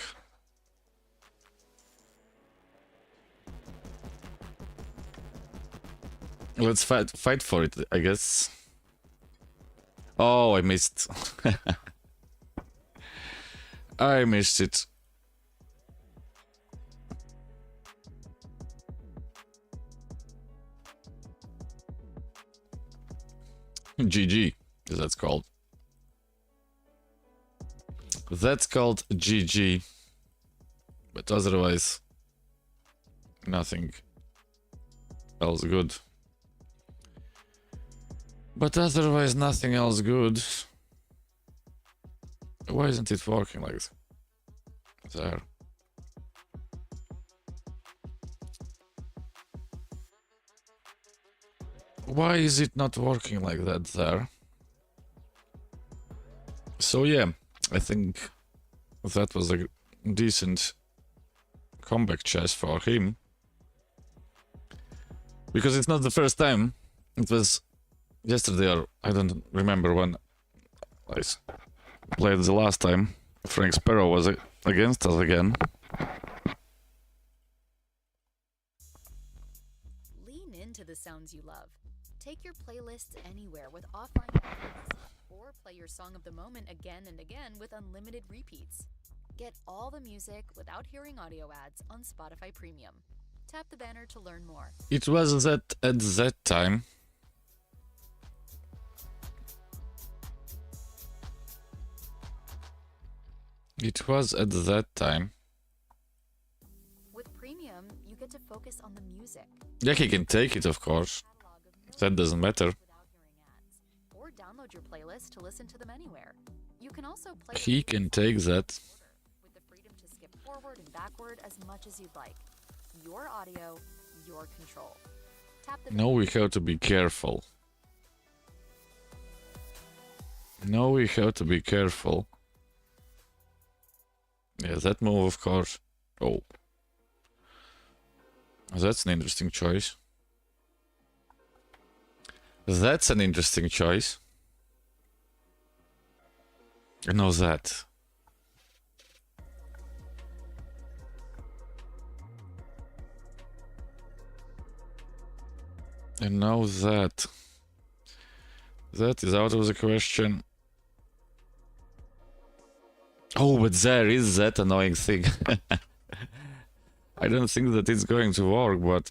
Let's fight for it, I guess. Oh, I missed. I missed it. GG, as that's called. That's called GG. But otherwise, nothing else good. But otherwise, nothing else good. Why isn't it working like this? There. Why is it not working like that there? So yeah, I think that was a decent comeback chess for him. Because it's not the first time. It was yesterday, or I don't remember when I played the last time. Frank Sparrow was against us again. Lean into the sounds you love. Take your playlists anywhere with offline playlists, or play your song of the moment again and again with unlimited repeats. Get all the music without hearing audio ads on Spotify Premium. Tap the banner to learn more. It was that at that time. It was at that time. With Premium, you get to focus on the music. Yeah, he can take it, of course. That doesn't matter. Without hearing ads. Or download your playlist to listen to them anywhere. You can also play He can take that. with the freedom to skip forward and backward as much as you'd like. Your audio, your control. Tap the Now we have to be careful. Now we have to be careful. Yeah, that move, of course. Oh. That's an interesting choice. That's an interesting choice. I know that. I know that. That is out of the question. Oh, but there is that annoying thing. I don't think that it's going to work, but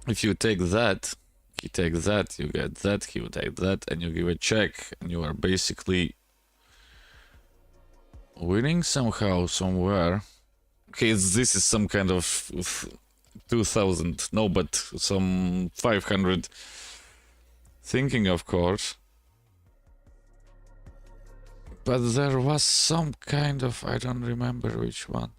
if you take that, he takes that, you get that, he will take that, and you give a check, and you are basically winning somehow, somewhere. Okay, this is some kind of 2000, no, but some 500 thinking, of course. But there was some kind of, I don't remember which one.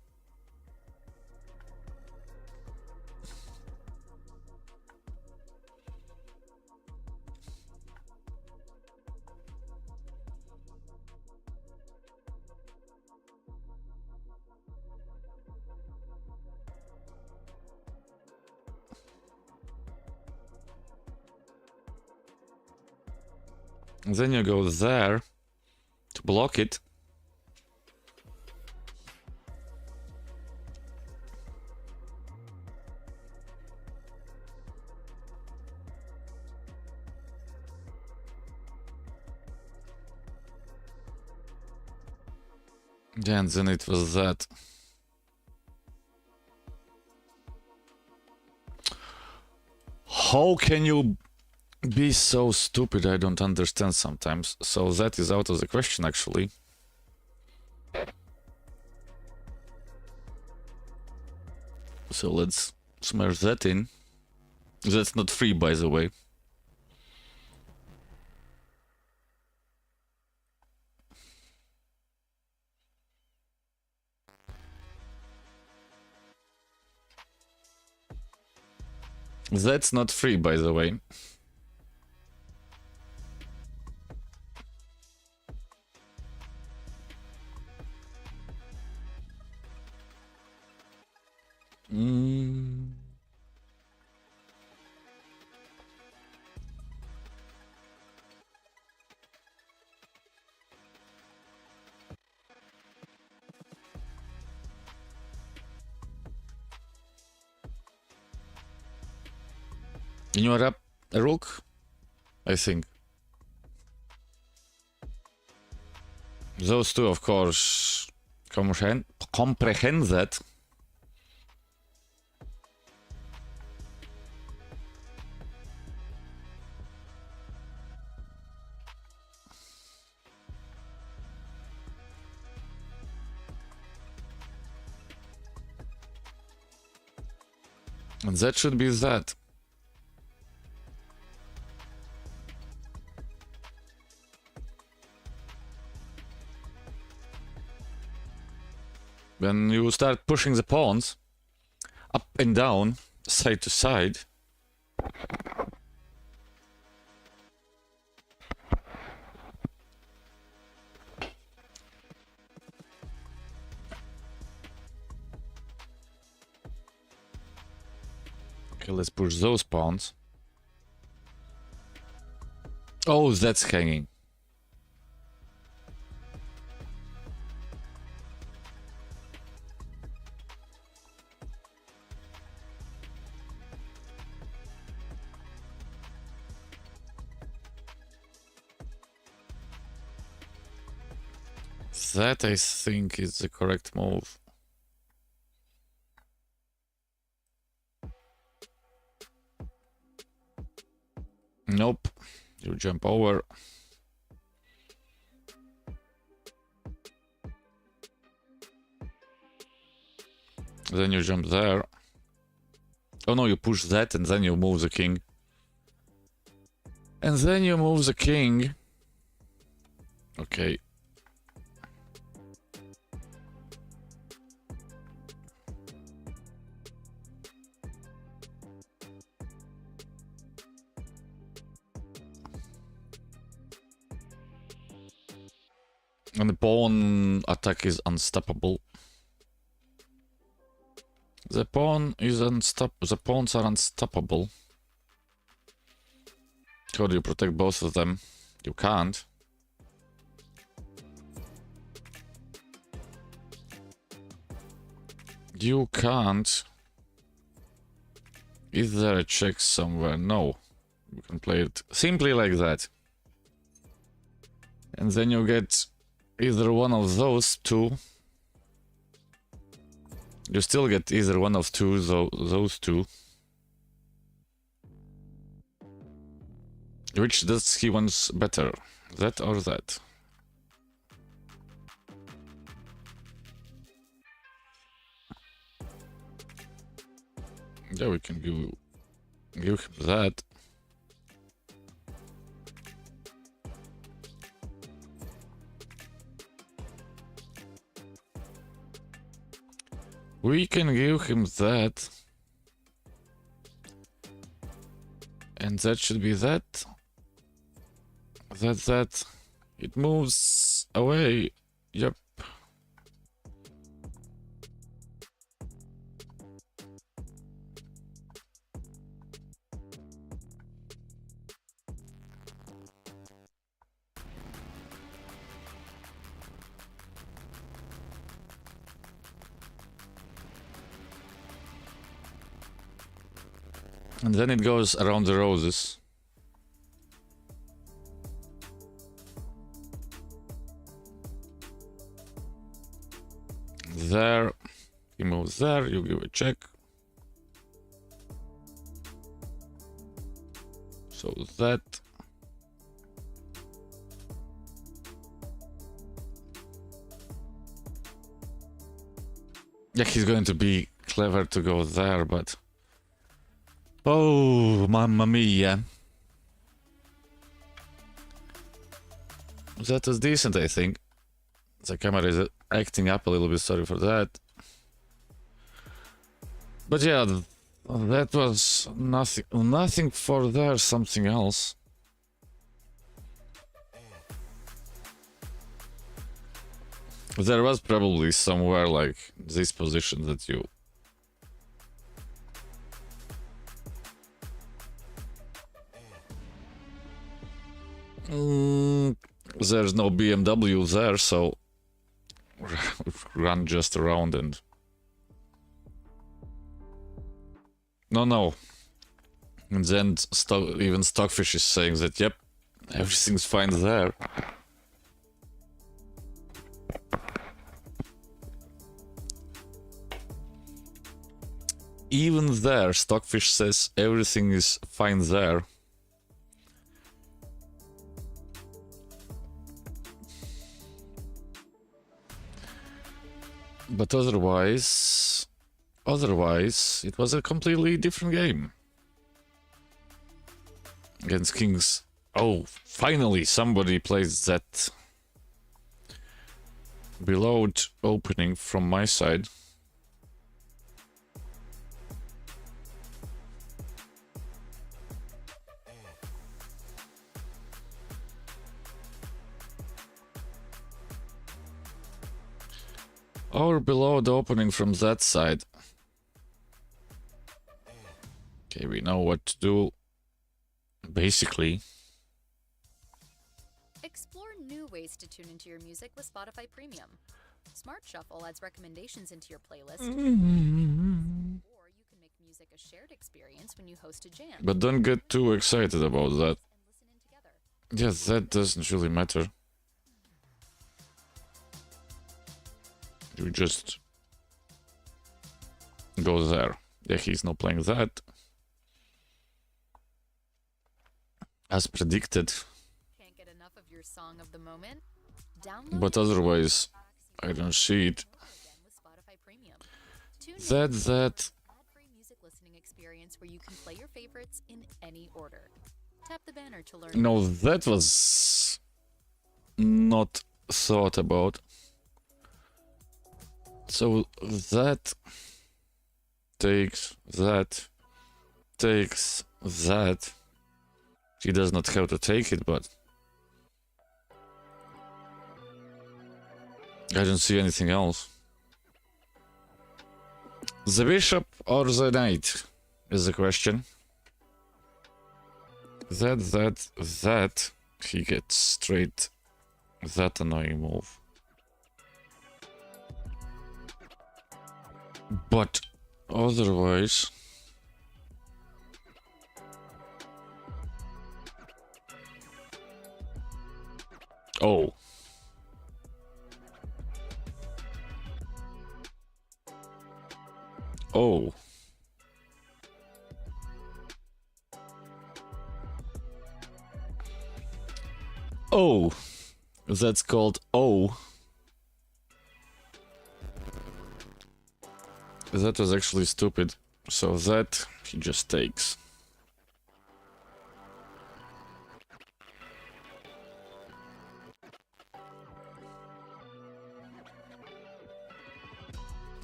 And then you go there to block it. Yeah, and then it was that. How can you be so stupid? I don't understand sometimes. So that is out of the question, actually. So let's smash that in. That's not free, by the way. That's not free, by the way. You are up a rook, I think. Those two, of course, comprehend that. And that should be that. When you start pushing the pawns up and down, side to side. Okay, let's push those pawns. Oh, that's hanging. That, I think, is the correct move. Nope. You jump over. Then you jump there. Oh no, you push that and then you move the king. And then you move the king. Okay. And the pawn attack is unstoppable. The pawns are unstoppable. How do you protect both of them? You can't. You can't. Is there a check somewhere? No. You can play it simply like that. And then you get either one of those two. You still get either one of two, those two. Which does he wants better? That or that? Yeah, we can give him that. We can give him that. And that should be that. That. It moves away. Yep. And then it goes around the roses. There. He moves there, you give a check. So that. Yeah, he's going to be clever to go there, but... Oh, mamma mia. That was decent, I think. The camera is acting up a little bit, sorry for that. But yeah, that was nothing for there, something else. There was probably somewhere like this position that you... there's no BMW there, so run just around and... No. And then even Stockfish is saying that, yep, everything's fine there. Even there, Stockfish says everything is fine there. But otherwise, it was a completely different game. Against Kings. Oh, finally somebody plays that below opening from my side. Or below the opening from that side. Okay, we know what to do. Basically. Explore new ways to tune into your music with Spotify Premium. Smart Shuffle adds recommendations into your playlist. Or you can make music a shared experience when you host a jam. But don't get too excited about that. And listen in together. Yes, that doesn't really matter. You just go there. Yeah, he's not playing that. As predicted. Can't get enough of your song of the moment? Download But otherwise, I don't see it. again with Spotify Premium. Tune in That. ad-free music listening experience where you can play your favorites in any order. Tap the banner to learn. No, that was not thought about. So that takes that. He does not have to take it, but I don't see anything else. The bishop or the knight is the question. That. He gets straight. That annoying move. But otherwise... Oh. Oh. Oh. That's called O. That was actually stupid. So that he just takes.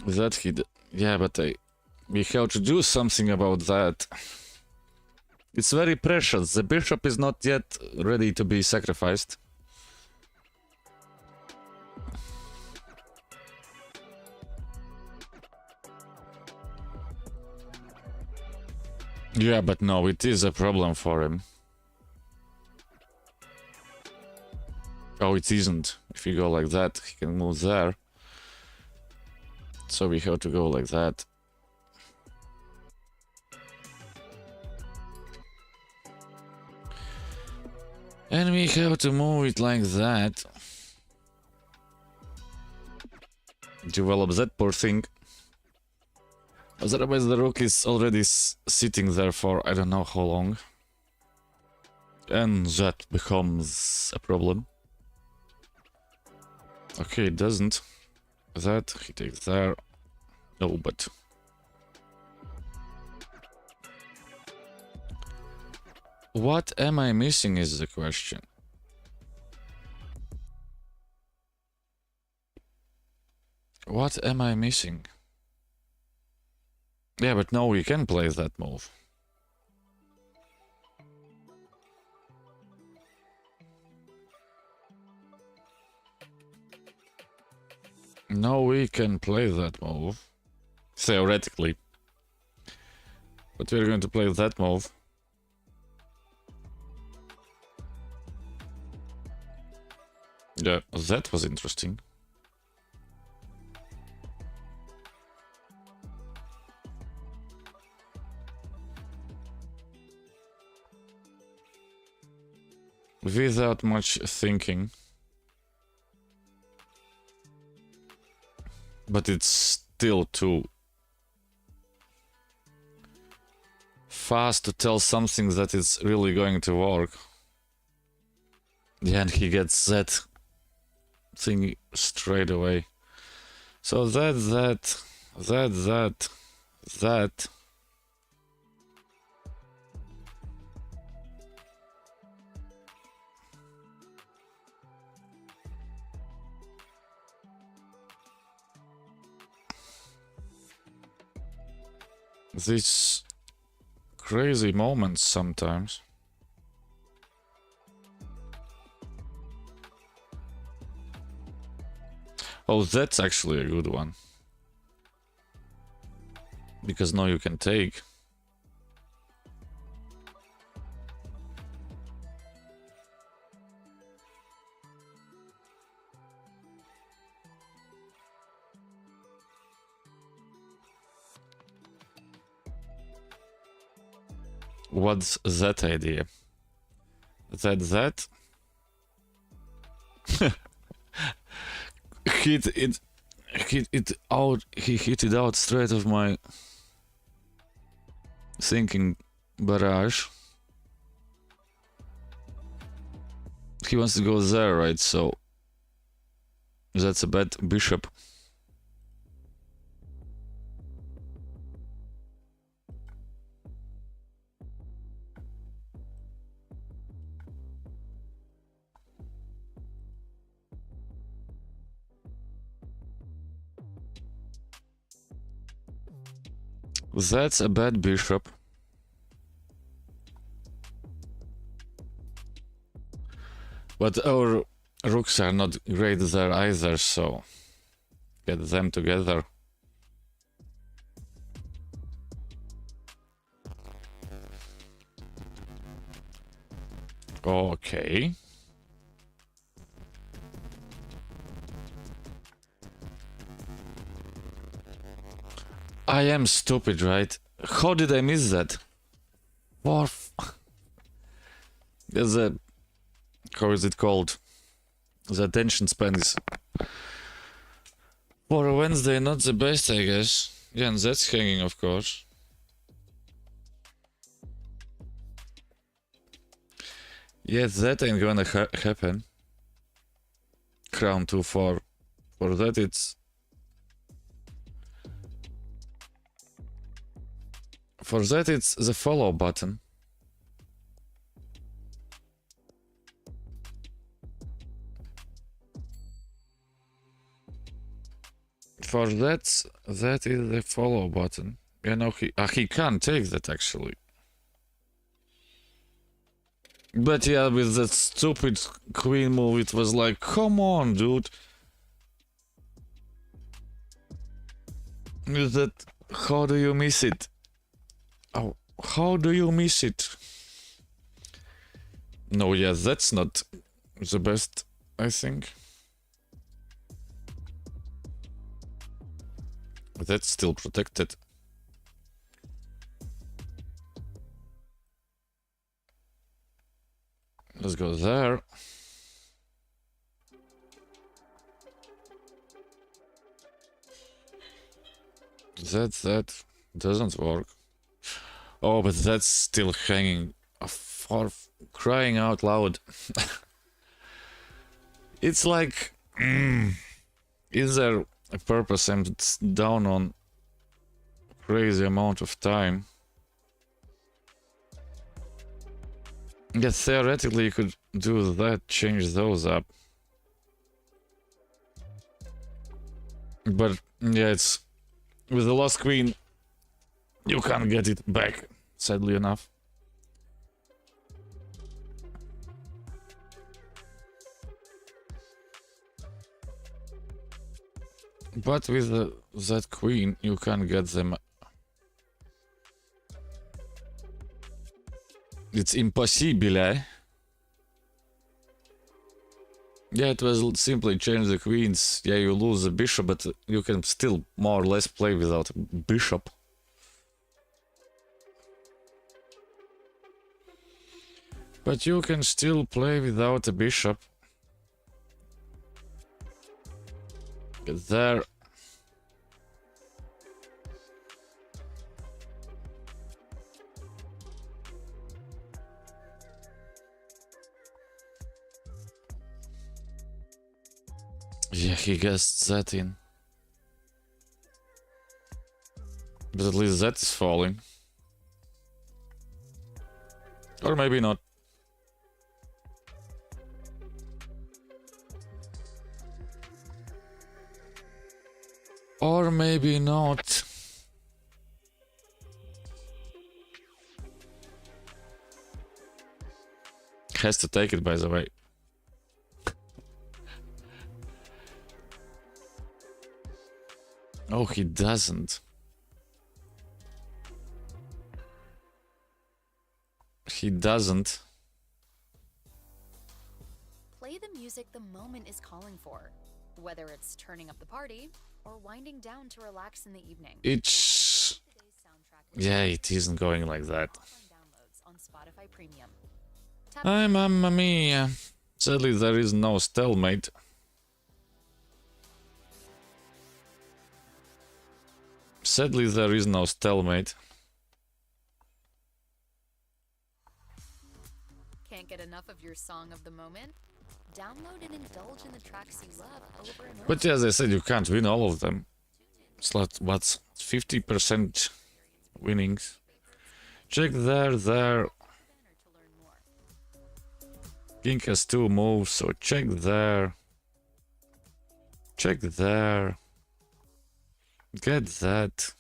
That he... Yeah, but we have to do something about that. It's very precious. The bishop is not yet ready to be sacrificed. Yeah, but no, it is a problem for him. Oh, it isn't. If you go like that, he can move there. So we have to go like that. And we have to move it like that. Develop that poor thing. Otherwise the rook is already sitting there for I don't know how long. And that becomes a problem. Okay, it doesn't. That, he takes there. No, but... What am I missing is the question. What am I missing? Yeah, but no, we can play that move. No, we can play that move. Theoretically. But we're going to play that move. Yeah, that was interesting. Without much thinking. But it's still too fast to tell something that is really going to work. Yeah, and he gets that thing straight away. So that. These crazy moments sometimes. Oh, that's actually a good one. Because now you can take. What's that idea? That? Hit it out. He hit it out straight of my thinking barrage. He wants to go there, right? So that's a bad bishop. That's a bad bishop. But our Rooks are not great there either, so get them together. Okay. I am stupid, right? How did I miss that? Fourth. There's a... How is it called? The attention span is... For a Wednesday, not the best, I guess. Yeah, and that's hanging, of course. Yeah, that ain't gonna happen. Crown 2-4. For that, it's... For that, it's the follow button. For that, that is the follow button. You know, he can't take that actually. But yeah, with that stupid queen move, it was like, come on, dude. Is that, how do you miss it? Oh, how do you miss it? No, yeah, that's not the best, I think. That's still protected. Let's go there. That doesn't work. Oh, but that's still hanging. For crying out loud. It's like... is there a purpose? I'm down on crazy amount of time. Yeah, theoretically you could do that, change those up. But yeah, it's... With the lost queen, you can't get it back, sadly enough. But with that queen, you can't get them. It's impossible, eh? Yeah, it will simply change the queens. Yeah, you lose the bishop, but you can still more or less play without a bishop. But you can still play without a bishop. Get there. Yeah, he gets that in. But at least that is falling. Or maybe not. Or maybe not. Has to take it, by the way. Oh, he doesn't. He doesn't. Play the music the moment is calling for, whether it's turning up the party or winding down to relax in the evening. It's... Yeah, it isn't going like that. On Spotify Premium. Hi, mamma mia. Sadly, there is no stalemate. Sadly, there is no stalemate. Can't get enough of your song of the moment? Download and indulge in the tracks you love over and over. But as I said, you can't win all of them. It's like, what's 50% winnings? Check there. King has 2 moves, so check there. Check there. Get that.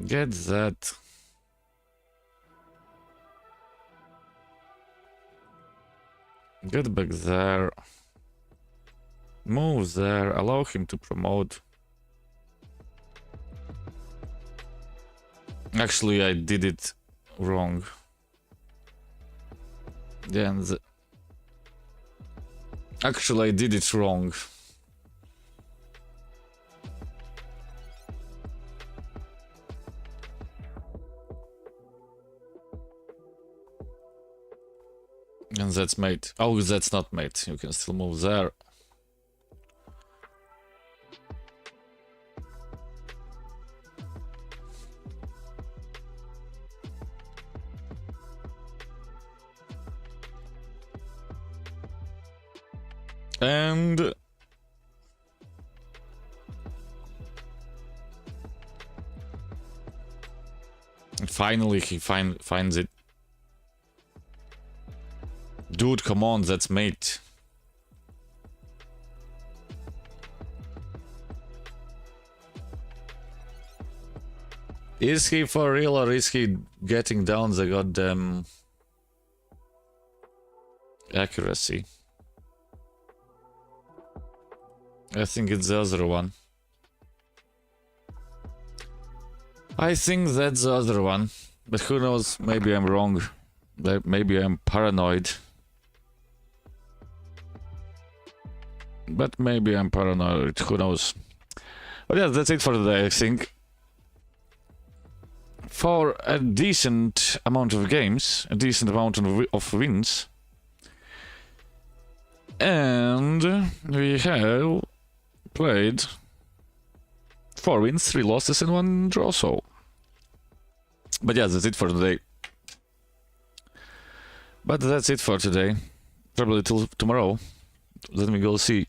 Get that. Get back there. Move there. Allow him to promote. Actually, I did it wrong. Then actually, I did it wrong. And that's mate. Oh, that's not mate. You can still move there. And finally he finds it. Dude, come on, that's mate. Is he for real or is he getting down the goddamn accuracy? I think it's the other one. I think that's the other one. But who knows, maybe I'm wrong. Maybe I'm paranoid. But maybe I'm paranoid, who knows. But yeah, that's it for today, I think. For a decent amount of games, a decent amount of wins. And we have played 4 wins, 3 losses and 1 draw, so. But yeah, that's it for today. But that's it for today. Probably till tomorrow. Let me go see.